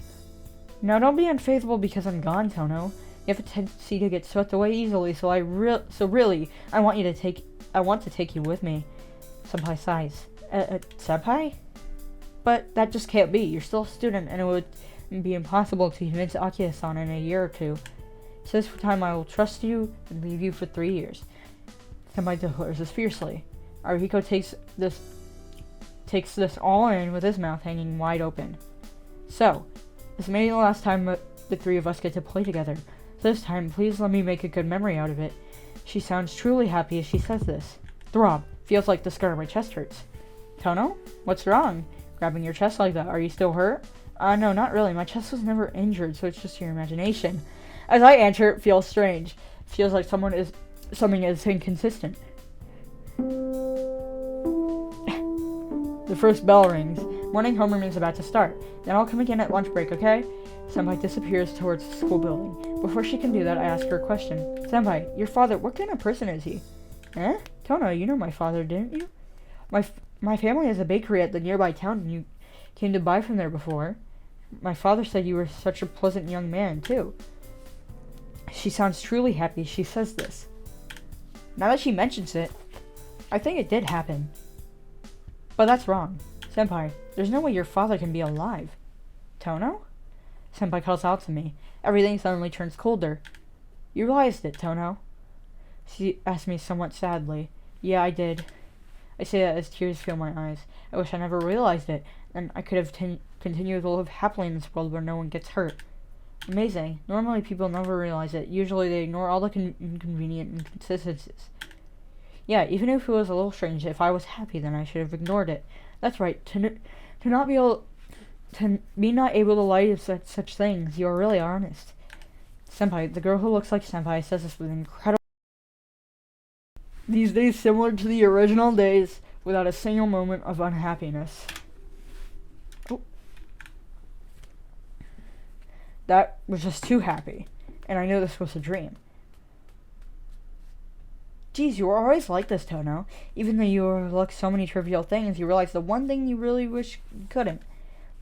Now, don't be unfaithful because I'm gone, Tono. You have a tendency to get swept away easily, so really, I want to take you with me. Senpai sighs. Senpai? But that just can't be. You're still a student, and it would be impossible to convince Akiya-san in a year or two. So this time I will trust you and leave you for 3 years. Senpai declares this fiercely. Arihiko takes this all in with his mouth hanging wide open. So, this may be the last time the three of us get to play together. So this time, please let me make a good memory out of it. She sounds truly happy as she says this. Throb. Feels like the scar on my chest hurts. Tono? What's wrong? Grabbing your chest like that. Are you still hurt? No, not really. My chest was never injured, so it's just your imagination. As I answer, it feels strange. Feels like something is inconsistent. The first bell rings. Morning homeroom is about to start. Then I'll come again at lunch break, okay? Senpai disappears towards the school building. Before she can do that, I ask her a question. Senpai, your father, what kind of person is he? Eh? Tono, you know my father, didn't you? My family has a bakery at the nearby town, and you came to buy from there before. My father said you were such a pleasant young man, too. She sounds truly happy she says this. Now that she mentions it, I think it did happen. But that's wrong. Senpai, there's no way your father can be alive. Tono? Senpai calls out to me. Everything suddenly turns colder. You realized it, Tono? She asked me somewhat sadly. Yeah, I did. I say that as tears fill my eyes. I wish I never realized it, and I could have continued to live happily in this world where no one gets hurt. Amazing. Normally people never realize it. Usually they ignore all the inconvenient inconsistencies. Yeah, even if it was a little strange, if I was happy, then I should have ignored it. That's right. To not be not able to lie to such things, you are really honest. Senpai, the girl who looks like Senpai, says this with incredible. These days similar to the original days, without a single moment of unhappiness. Oh. That was just too happy, and I knew this was a dream. Geez, you were always like this, Tono. Even though you overlook so many trivial things, you realize the one thing you really wish you couldn't.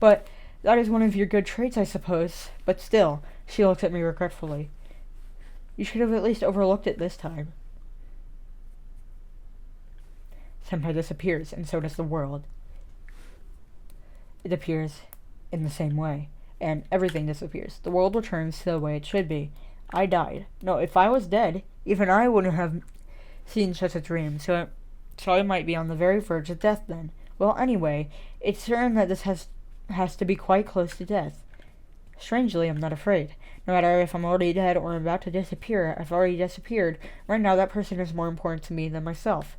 But that is one of your good traits, I suppose. But still, she looks at me regretfully. You should have at least overlooked it this time. Senpai disappears, and so does the world. It appears in the same way, and everything disappears. The world returns to the way it should be. I died. No, if I was dead, even I wouldn't have seen such a dream, so I might be on the very verge of death then. Well, anyway, it's certain that this has to be quite close to death. Strangely, I'm not afraid. No matter if I'm already dead or about to disappear, I've already disappeared. Right now, that person is more important to me than myself.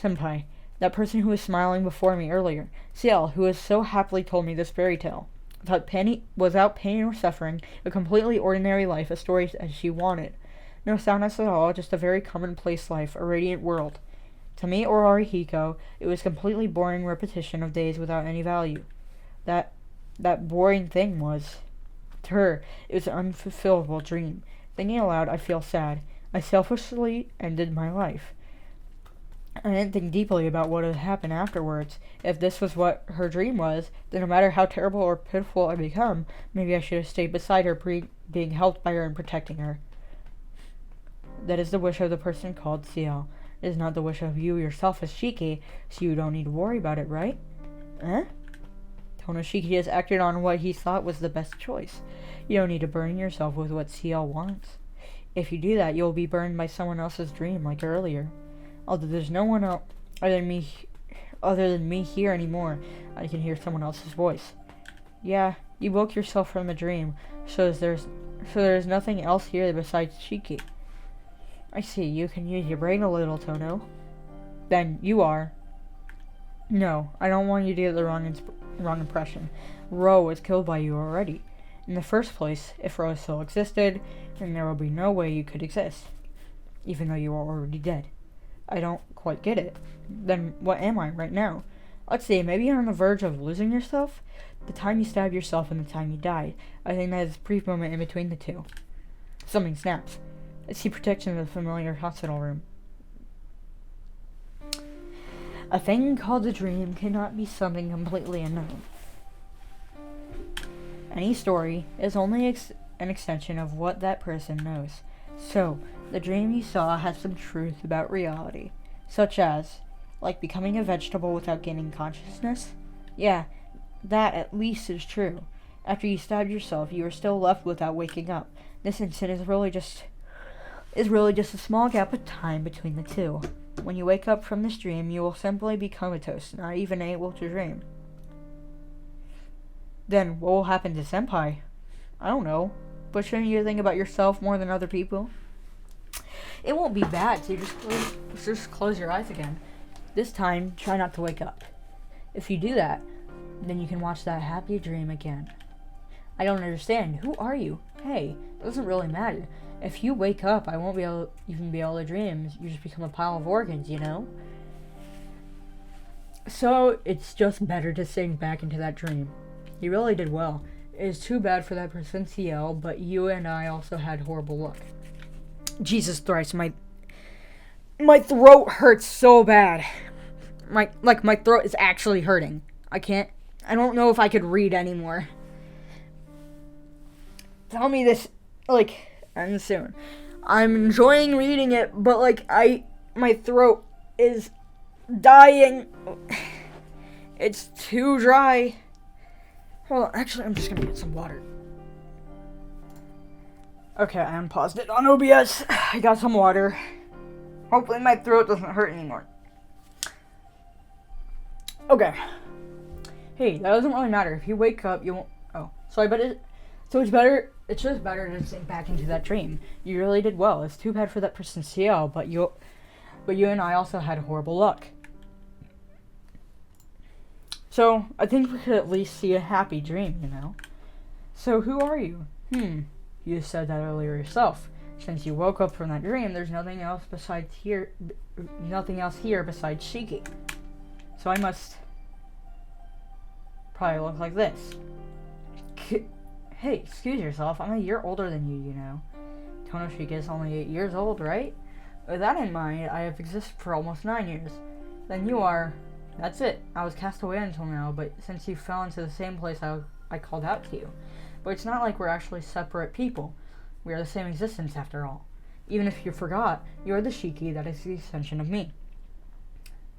Senpai, that person who was smiling before me earlier. Ciel, who has so happily told me this fairy tale. Without pain or suffering, a completely ordinary life, a story as she wanted. No soundness at all, just a very commonplace life, a radiant world. To me or Arihiko, it was completely boring repetition of days without any value. That boring thing was. To her, it was an unfulfillable dream. Thinking aloud, I feel sad. I selfishly ended my life. I didn't think deeply about what would happen afterwards. If this was what her dream was, then no matter how terrible or pitiful I become, maybe I should have stayed beside her, being helped by her and protecting her. That is the wish of the person called Ciel. It is not the wish of you yourself as Shiki, so you don't need to worry about it, right? Eh? Tonoshiki has acted on what he thought was the best choice. You don't need to burden yourself with what Ciel wants. If you do that, you'll be burned by someone else's dream, like earlier. Although there's no one else other than me here anymore, I can hear someone else's voice. Yeah, you woke yourself from the dream, so there's nothing else here besides Shiki. I see, you can use your brain a little, Tono. Then you are. No, I don't want you to get the wrong impression. Ro was killed by you already. In the first place, if Ro still existed, then there would be no way you could exist, even though you are already dead. I don't quite get it. Then what am I right now? Let's see, maybe you're on the verge of losing yourself? The time you stabbed yourself and the time you died. I think that is a brief moment in between the two. Something snaps. I see protection in the familiar hospital room. A thing called a dream cannot be something completely unknown. Any story is only an extension of what that person knows. So, the dream you saw has some truth about reality, such as, like becoming a vegetable without gaining consciousness? Yeah, that at least is true. After you stabbed yourself, you are still left without waking up. This instant is really just a small gap of time between the two. When you wake up from this dream, you will simply be comatose, not even able to dream. Then, what will happen to Senpai? I don't know, but shouldn't you think about yourself more than other people? It won't be bad, so you just close your eyes again. This time, try not to wake up. If you do that, then you can watch that happy dream again. I don't understand. Who are you? Hey, it doesn't really matter. If you wake up, I won't be able to dream. You just become a pile of organs, you know? So, it's just better to sink back into that dream. You really did well. It is too bad for that person, Ciel, but you and I also had horrible luck. Jesus Christ, my throat hurts so bad. My throat is actually hurting. I don't know if I could read anymore. Tell me this, and soon. I'm enjoying reading it, but my throat is dying. It's too dry. Hold on, actually, I'm just gonna get some water. Okay, I unpaused it on OBS. I got some water. Hopefully my throat doesn't hurt anymore. Okay. Hey, that doesn't really matter. If you wake up, you won't... Oh, sorry, but it's just better to sink back into that dream. You really did well. It's too bad for that person, Ciel, but you and I also had horrible luck. So, I think we could at least see a happy dream, you know? So, who are you? You said that earlier yourself. Since you woke up from that dream, there's nothing else here besides Shiki. So I must probably look like this. Hey, excuse yourself, I'm a year older than you, you know. Tonoshiki is only 8 years old, right? With that in mind, I have existed for almost 9 years. Then you are... That's it. I was cast away until now, but since you fell into the same place, I called out to you. But it's not like we're actually separate people. We are the same existence after all. Even if you forgot, you are the Shiki that is the extension of me.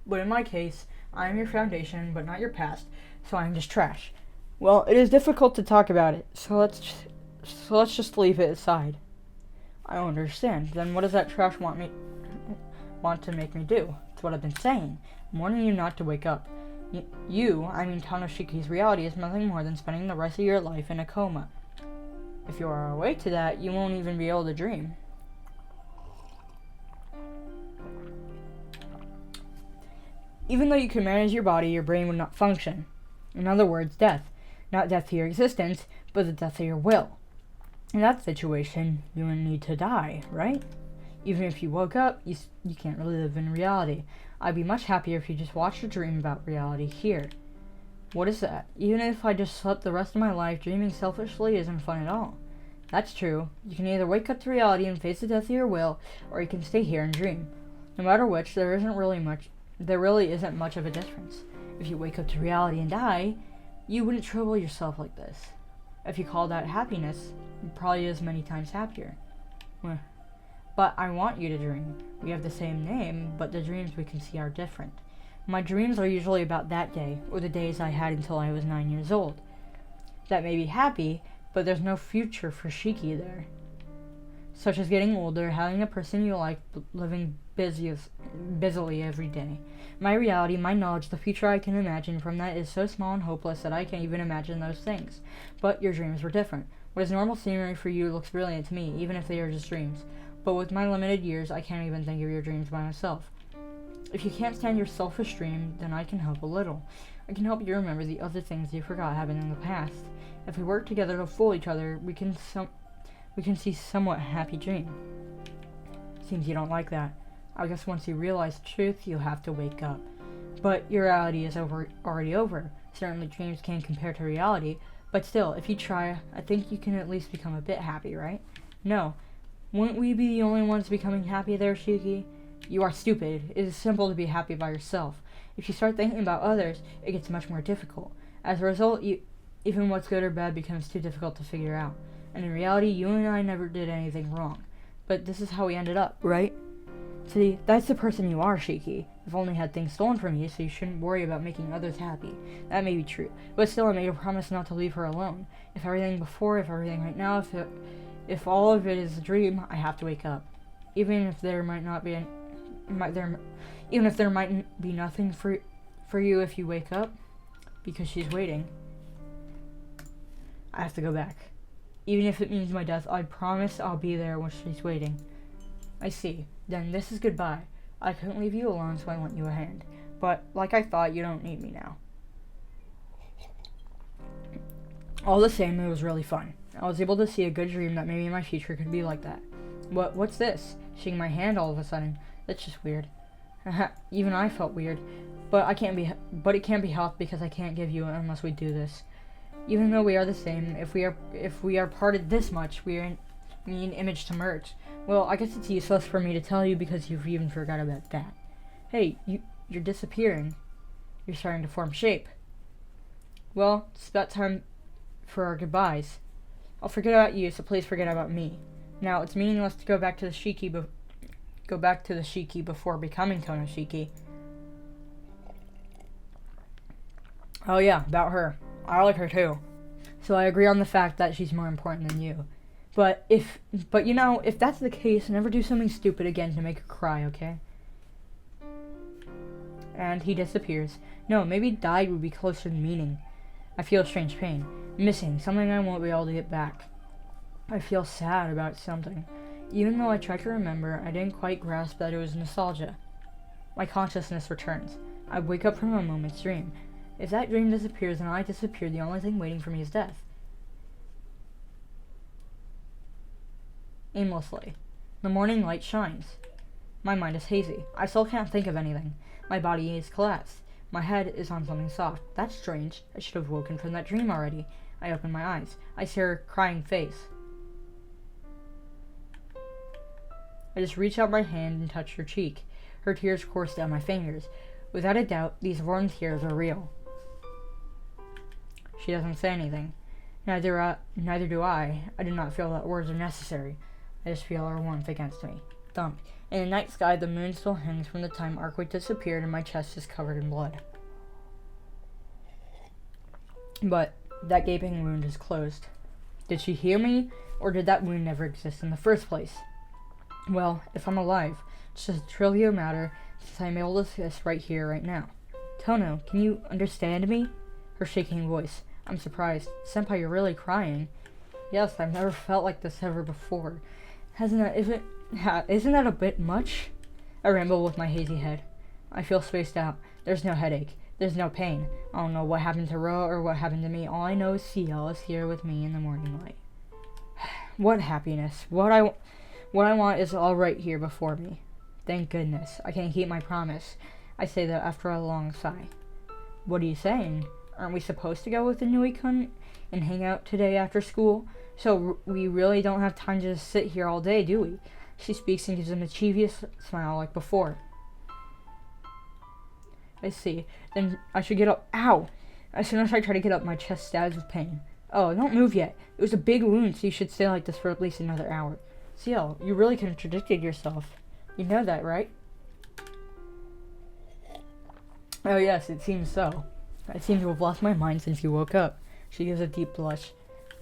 But in my case, I am your foundation, but not your past, so I am just trash. Well, it is difficult to talk about it, so let's just leave it aside. I don't understand. Then what does that trash want to make me do? It's what I've been saying. I'm warning you not to wake up. Tonoshiki's reality is nothing more than spending the rest of your life in a coma. If you are awake to that, you won't even be able to dream. Even though you can manage your body, your brain would not function. In other words, death. Not death to your existence, but the death of your will. In that situation, you would need to die, right? Even if you woke up, you can't really live in reality. I'd be much happier if you just watched a dream about reality here. What is that? Even if I just slept the rest of my life, dreaming selfishly isn't fun at all. That's true. You can either wake up to reality and face the death of your will, or you can stay here and dream. No matter which, there really isn't much of a difference. If you wake up to reality and die, you wouldn't trouble yourself like this. If you call that happiness, it probably is many times happier. But I want you to dream. We have the same name, but the dreams we can see are different. My dreams are usually about that day, or the days I had until I was 9 years old. That may be happy, but there's no future for Shiki there. Such as getting older, having a person you like, living busily every day. My reality, my knowledge, the future I can imagine from that is so small and hopeless that I can't even imagine those things. But your dreams were different. What is normal scenery for you looks brilliant to me, even if they are just dreams. But with my limited years, I can't even think of your dreams by myself. If you can't stand your selfish dream, then I can help a little. I can help you remember the other things you forgot happened in the past. If we work together to fool each other, we can see somewhat happy dream. Seems you don't like that. I guess once you realize the truth, you'll have to wake up. But your reality is already over. Certainly dreams can't compare to reality, but still, if you try, I think you can at least become a bit happy, right? No. Wouldn't we be the only ones becoming happy there, Shiki? You are stupid. It is simple to be happy by yourself. If you start thinking about others, it gets much more difficult. As a result, even what's good or bad becomes too difficult to figure out. And in reality, you and I never did anything wrong. But this is how we ended up, right? See, that's the person you are, Shiki. You've only had things stolen from you, so you shouldn't worry about making others happy. That may be true. But still, I made a promise not to leave her alone. If everything before, if everything right now, if all of it is a dream, I have to wake up. Even if there might be nothing for you if you wake up, because she's waiting. I have to go back. Even if it means my death, I promise I'll be there when she's waiting. I see. Then this is goodbye. I couldn't leave you alone, so I lent you a hand. But, like I thought, you don't need me now. All the same, it was really fun. I was able to see a good dream that maybe my future could be like that. What's this? Shaking my hand all of a sudden. That's just weird. Even I felt weird. But it can't be helped because I can't give you it unless we do this. Even though we are the same, if we are parted this much, we need an image to merge. Well, I guess it's useless for me to tell you because you've even forgot about that. Hey, you're disappearing. You're starting to form shape. Well, it's about time for our goodbyes. I'll forget about you, so please forget about me. Now, it's meaningless to go back to the Shiki before becoming Konoshiki. Oh yeah, about her. I like her too. So I agree on the fact that she's more important than you. But if that's the case, never do something stupid again to make her cry, okay? And he disappears. No, maybe died would be closer to meaning. I feel a strange pain. Missing, something I won't be able to get back. I feel sad about something. Even though I tried to remember, I didn't quite grasp that it was nostalgia. My consciousness returns. I wake up from a moment's dream. If that dream disappears and I disappear, the only thing waiting for me is death. Aimlessly. The morning light shines. My mind is hazy. I still can't think of anything. My body is collapsed. My head is on something soft. That's strange. I should have woken from that dream already. I open my eyes. I see her crying face. I just reach out my hand and touch her cheek. Her tears course down my fingers. Without a doubt, these warm tears are real. She doesn't say anything. Neither do I. I do not feel that words are necessary. I just feel her warmth against me. Thump. In the night sky, the moon still hangs from the time Arkway disappeared and my chest is covered in blood. But that gaping wound is closed. Did she heal me, or did that wound never exist in the first place? Well, if I'm alive, it's just a trivial matter since I'm able to exist right here, right now. Tono, can you understand me? Her shaking voice. I'm surprised. Senpai, you're really crying. Yes, I've never felt like this ever before. Isn't that a bit much? I ramble with my hazy head. I feel spaced out. There's no headache. There's no pain. I don't know what happened to Ro or what happened to me. All I know is Ciel is here with me in the morning light. What happiness. What I want is all right here before me. Thank goodness. I can keep my promise. I say that after a long sigh. What are you saying? Aren't we supposed to go with Inui-kun and hang out today after school? So we really don't have time to just sit here all day, do we? She speaks and gives a mischievous smile like before. I see. Then I should get up. Ow! As soon as I try to get up, my chest stabs with pain. Oh, don't move yet. It was a big wound, so you should stay like this for at least another hour. Ciel, you really contradicted yourself. You know that, right? Oh yes, it seems so. I seem to have lost my mind since you woke up. She gives a deep blush.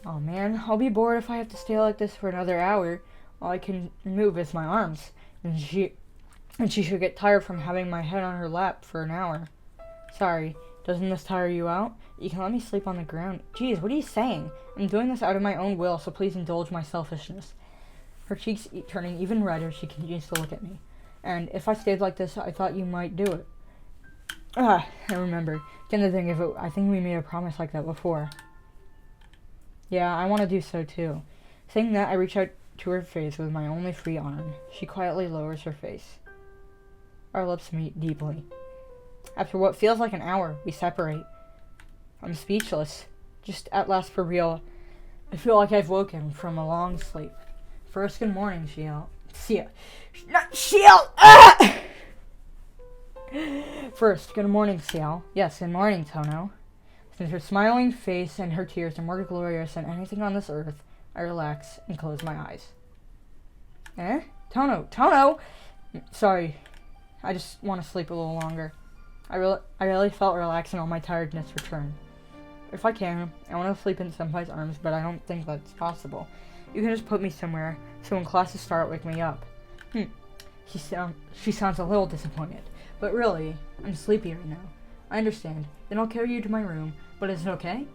Oh man, I'll be bored if I have to stay like this for another hour. All I can move is my arms. And she should get tired from having my head on her lap for an hour. Sorry, doesn't this tire you out? You can let me sleep on the ground. Geez, what are you saying? I'm doing this out of my own will, so please indulge my selfishness. Her cheeks turning even redder, she continues to look at me. And if I stayed like this, I thought you might do it. I remember. Can't think of it. I think we made a promise like that before. Yeah, I want to do so too. Saying that, I reach out to her face with my only free arm. She quietly lowers her face. Our lips meet deeply. After what feels like an hour, we separate. I'm speechless. Just at last for real. I feel like I've woken from a long sleep. First, good morning, Ciel. Not Ciel! Ah! First, good morning, Ciel. Yes, good morning, Tono. Since her smiling face and her tears are more glorious than anything on this earth, I relax and close my eyes. Tono! Sorry, I just want to sleep a little longer. I really felt relaxed and all my tiredness returned. If I can, I want to sleep in Senpai's arms, but I don't think that's possible. You can just put me somewhere, so when classes start, wake me up. She sounds a little disappointed, but really, I'm sleepy right now. I understand. Then I'll carry you to my room, but is it okay?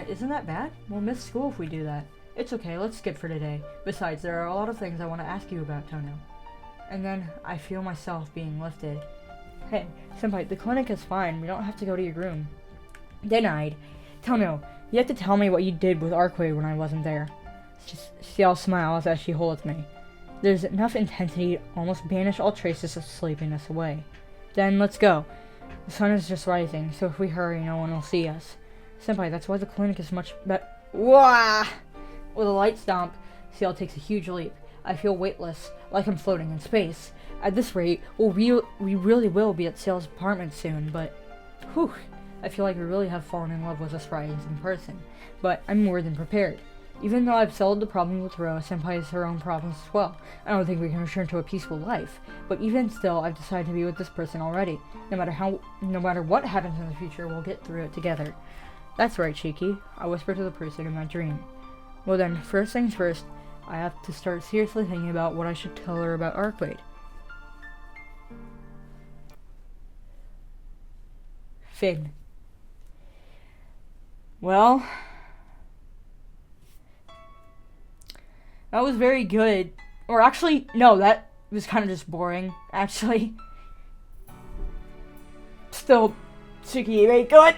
Isn't that bad? We'll miss school if we do that. It's okay, let's skip for today. Besides, there are a lot of things I want to ask you about, Tono. And then, I feel myself being lifted. Hey, Senpai, the clinic is fine. We don't have to go to your room. Denied. Tono, you have to tell me what you did with Arcade when I wasn't there. Ciel smiles as she holds me. There's enough intensity to almost banish all traces of sleepiness away. Then, let's go. The sun is just rising, so if we hurry, no one will see us. Senpai, that's why the clinic is much better. Wah! With a light stomp, Ciel takes a huge leap. I feel weightless, like I'm floating in space. At this rate, we really will be at Ciel's apartment soon, but... Whew! I feel like we really have fallen in love with this rising person. But I'm more than prepared. Even though I've solved the problem with Ro, Senpai has her own problems as well. I don't think we can return to a peaceful life. But even still, I've decided to be with this person already. No matter what happens in the future, we'll get through it together. That's right, Shiki, I whispered to the person in my dream. Well then, first things first, I have to start seriously thinking about what I should tell her about Arcade. Finn. Well, that was very good. Or actually, no, that was kind of just boring, actually. Still, Tsukihime, good!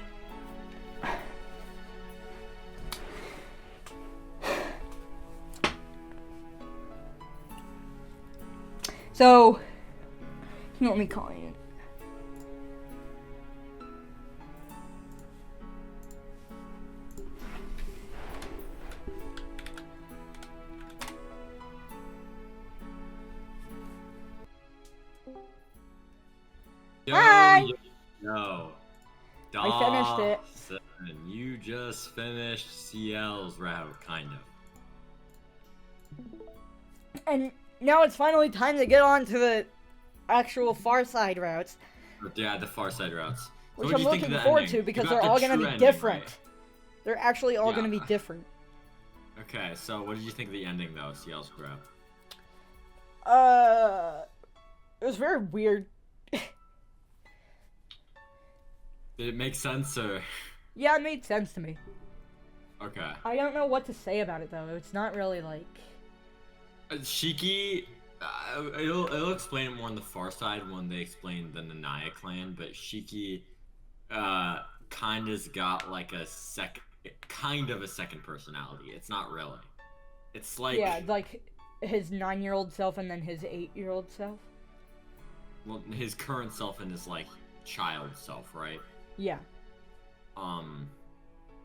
So, you want me calling it? Hi! No. I finished it. You just finished Ciel's route, kind of. And now it's finally time to get on to the actual Far Side routes. Yeah, the Far Side routes. Which I'm looking forward to because they're all going to be different. Right? They're actually all going to be different. Okay, so what did you think of the ending, though, Ciel's route? It was very weird. Did it make sense, or...? Yeah, it made sense to me. Okay. I don't know what to say about it, though. It's not really, like... Shiki... it'll explain it more on the Far Side when they explain the Nanaya clan, but Shiki, kinda's got, like, a second personality. It's not really. It's like... Yeah, like, his 9-year-old self and then his 8-year-old self? Well, his current self and his, like, child self, right? Yeah.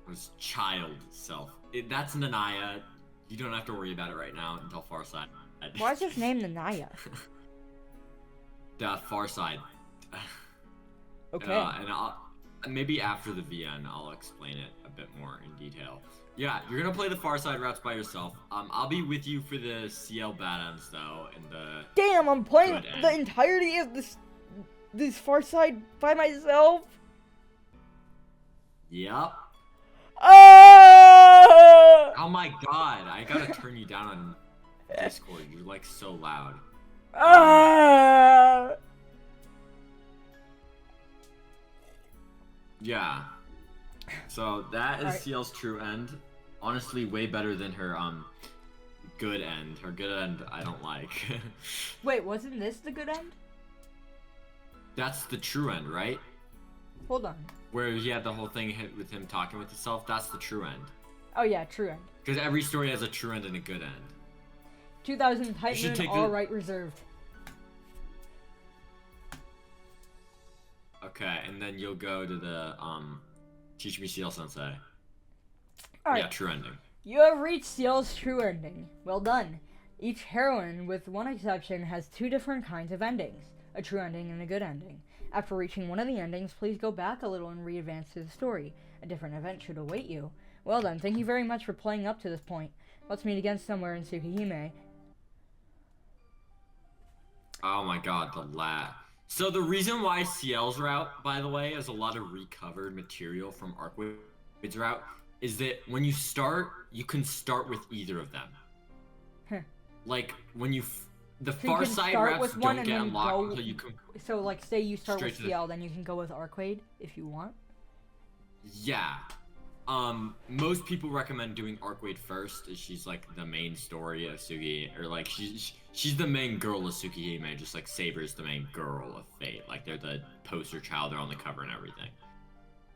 His child self. That's Nanaya. You don't have to worry about it right now until Far Side. Why is his name Nanaya? The Far Side. Okay. And maybe after the VN, I'll explain it a bit more in detail. Yeah, you're gonna play the Far Side routes by yourself. I'll be with you for the CL Bad-Ends, though, and the... Damn, I'm playing the entirety of this Far Side by myself? Yep. Oh my god, I gotta turn you down on Discord. You're like so loud. Yeah. So that is Ciel's true end. Honestly, way better than her good end. Her good end, I don't like. Wait, wasn't this the good end? That's the true end, right? Hold on. Where he had the whole thing hit with him talking with himself. That's the true end. Oh yeah, true end. Because every story has a true end and a good end. 2000 Titan should Moon, take all the- right reserved. Okay, and then you'll go to the Teach Me Ciel Sensei. Alright. Yeah, true ending. You have reached Ciel's true ending. Well done. Each heroine, with one exception, has two different kinds of endings. A true ending and a good ending. After reaching one of the endings, please go back a little and re-advance to the story. A different event should await you. Well done, thank you very much for playing up to this point. Let's meet again somewhere in Tsukihime. Oh my god, the lag. So the reason why Ciel's route, by the way, is a lot of recovered material from Arcwade's route, is that when you start, you can start with either of them. Huh. Like, when the So you far can side start routes with one don't and get then unlocked go- until you can... So, like, say you start Straight with to the- Ciel, then you can go with Arcwade if you want. Yeah. Most people recommend doing Arcwade first, as she's like the main story of Sugi, or like she's the main girl of Tsukihime, just like Saber's the main girl of Fate. Like they're the poster child, they're on the cover and everything.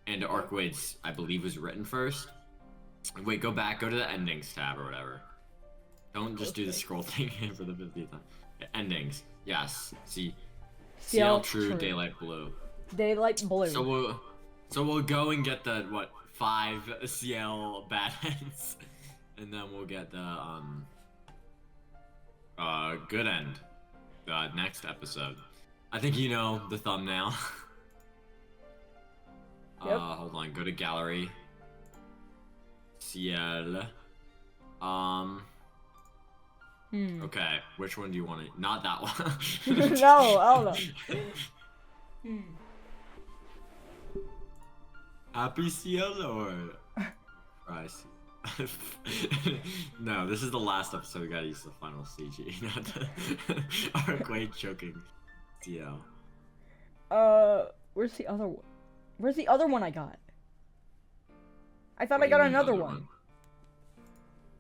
And Arcwade's, I believe, was written first. Wait, go back, go to the endings tab or whatever. Don't just do the scroll thing for the 50th time. Endings, yes. See, Ciel True, Daylight Blue. Daylight Blue. So we'll go and get the 5 Ciel bad ends, and then we'll get the good end next episode. I think you know the thumbnail. Yep. Hold on, go to gallery. Ciel. Okay, which one do you want to? Not that one. No, I don't know. Happy Ciel or Price? No, this is the last episode. We gotta use the final CG, not the Arcwade choking Ciel. Where's the other one? Where's the other one I got? I thought What I do got you mean, another other one.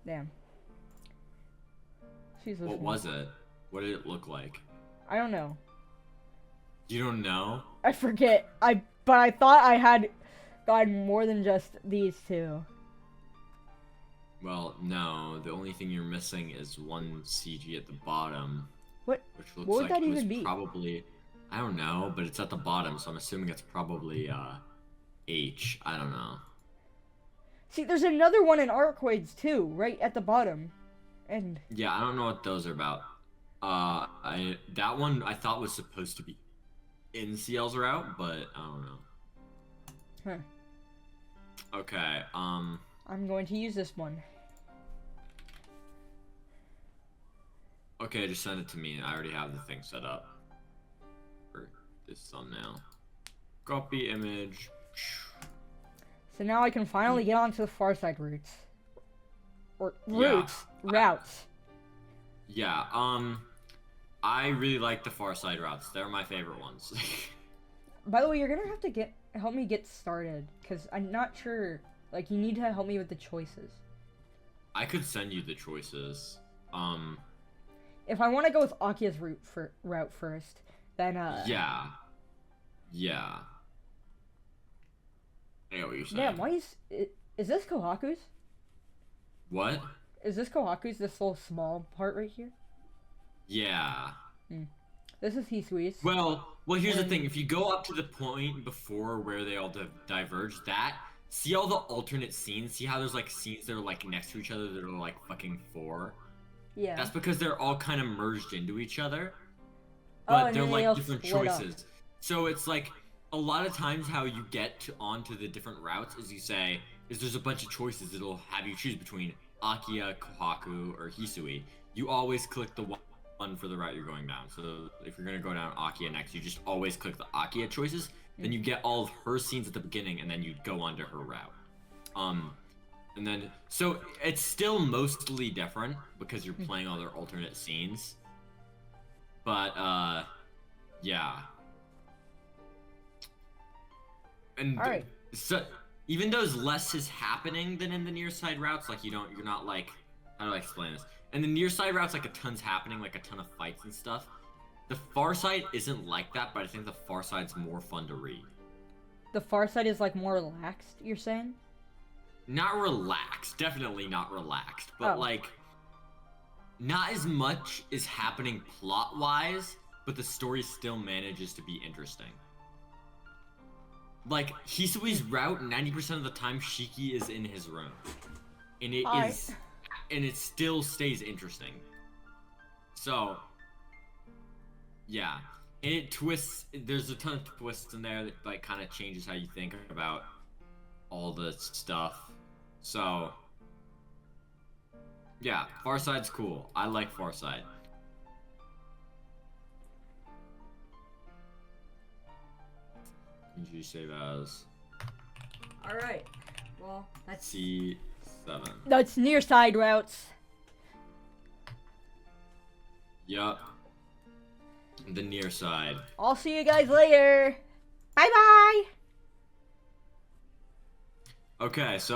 Damn. She's What was it? What did it look like? I don't know. You don't know? I forget. But I thought I had gotten more than just these two. Well, no. The only thing you're missing is one CG at the bottom. What? Which looks What would like that it was even be? probably... I don't know, but it's at the bottom, so I'm assuming it's probably, H. I don't know. See, there's another one in Arcwade's too, right at the bottom. And Yeah, I don't know what those are about. That one I thought was supposed to be in Ciel's route, but I don't know. Huh. Okay, I'm going to use this one. okay, just send it to me. I already have the thing set up for this thumbnail. Copy image. So now I can finally get onto the far side routes. Or Yeah. routes. Yeah, I really like the far side routes. They're my favorite ones. By the way, you're gonna have to help me get started, because I'm not sure. Like, you need to help me with the choices. I could send you the choices. If I want to go with Akia's route first, then Yeah. Yeah. I get what you're saying. Damn, why is this Kohaku's? What? Is this Kohaku's, this little small part right here? Yeah. This is Hisui's. Well, here's the thing. If you go up to the point before where they all diverge, see all the alternate scenes? See how there's, like, scenes that are, like, next to each other that are, like, fucking 4? Yeah. That's because they're all kind of merged into each other. Oh, But and they're, then they like, all different split up. choices. So it's, like, a lot of times how you get onto the different routes is there's a bunch of choices that'll have you choose between Akia, Kohaku, or Hisui. You always click the one for the route you're going down. So if you're going to go down Akia next, you just always click the Akia choices. Then you get all of her scenes at the beginning, and then you go on to her route. And then, so it's still mostly different because you're playing all their alternate scenes. But, yeah. And Alright. so, even though less is happening than in the near side routes, like you're not like, how do I explain this? And the near side route's like a ton's happening, like a ton of fights and stuff. The far side isn't like that, but I think the far side's more fun to read. The far side is like more relaxed, you're saying? Not relaxed, definitely not relaxed, but like not as much is happening plot-wise, but the story still manages to be interesting. Like Hisui's route, 90% of the time Shiki is in his room. And it still stays interesting. So yeah. And it twists, there's a ton of twists in there that like kind of changes how you think about all the stuff. So yeah, Farside's cool. I like Farside. Can you save as Alright. Well, that's C7. That's near side routes. Yup. The near side. I'll see you guys later. Bye bye. Okay, so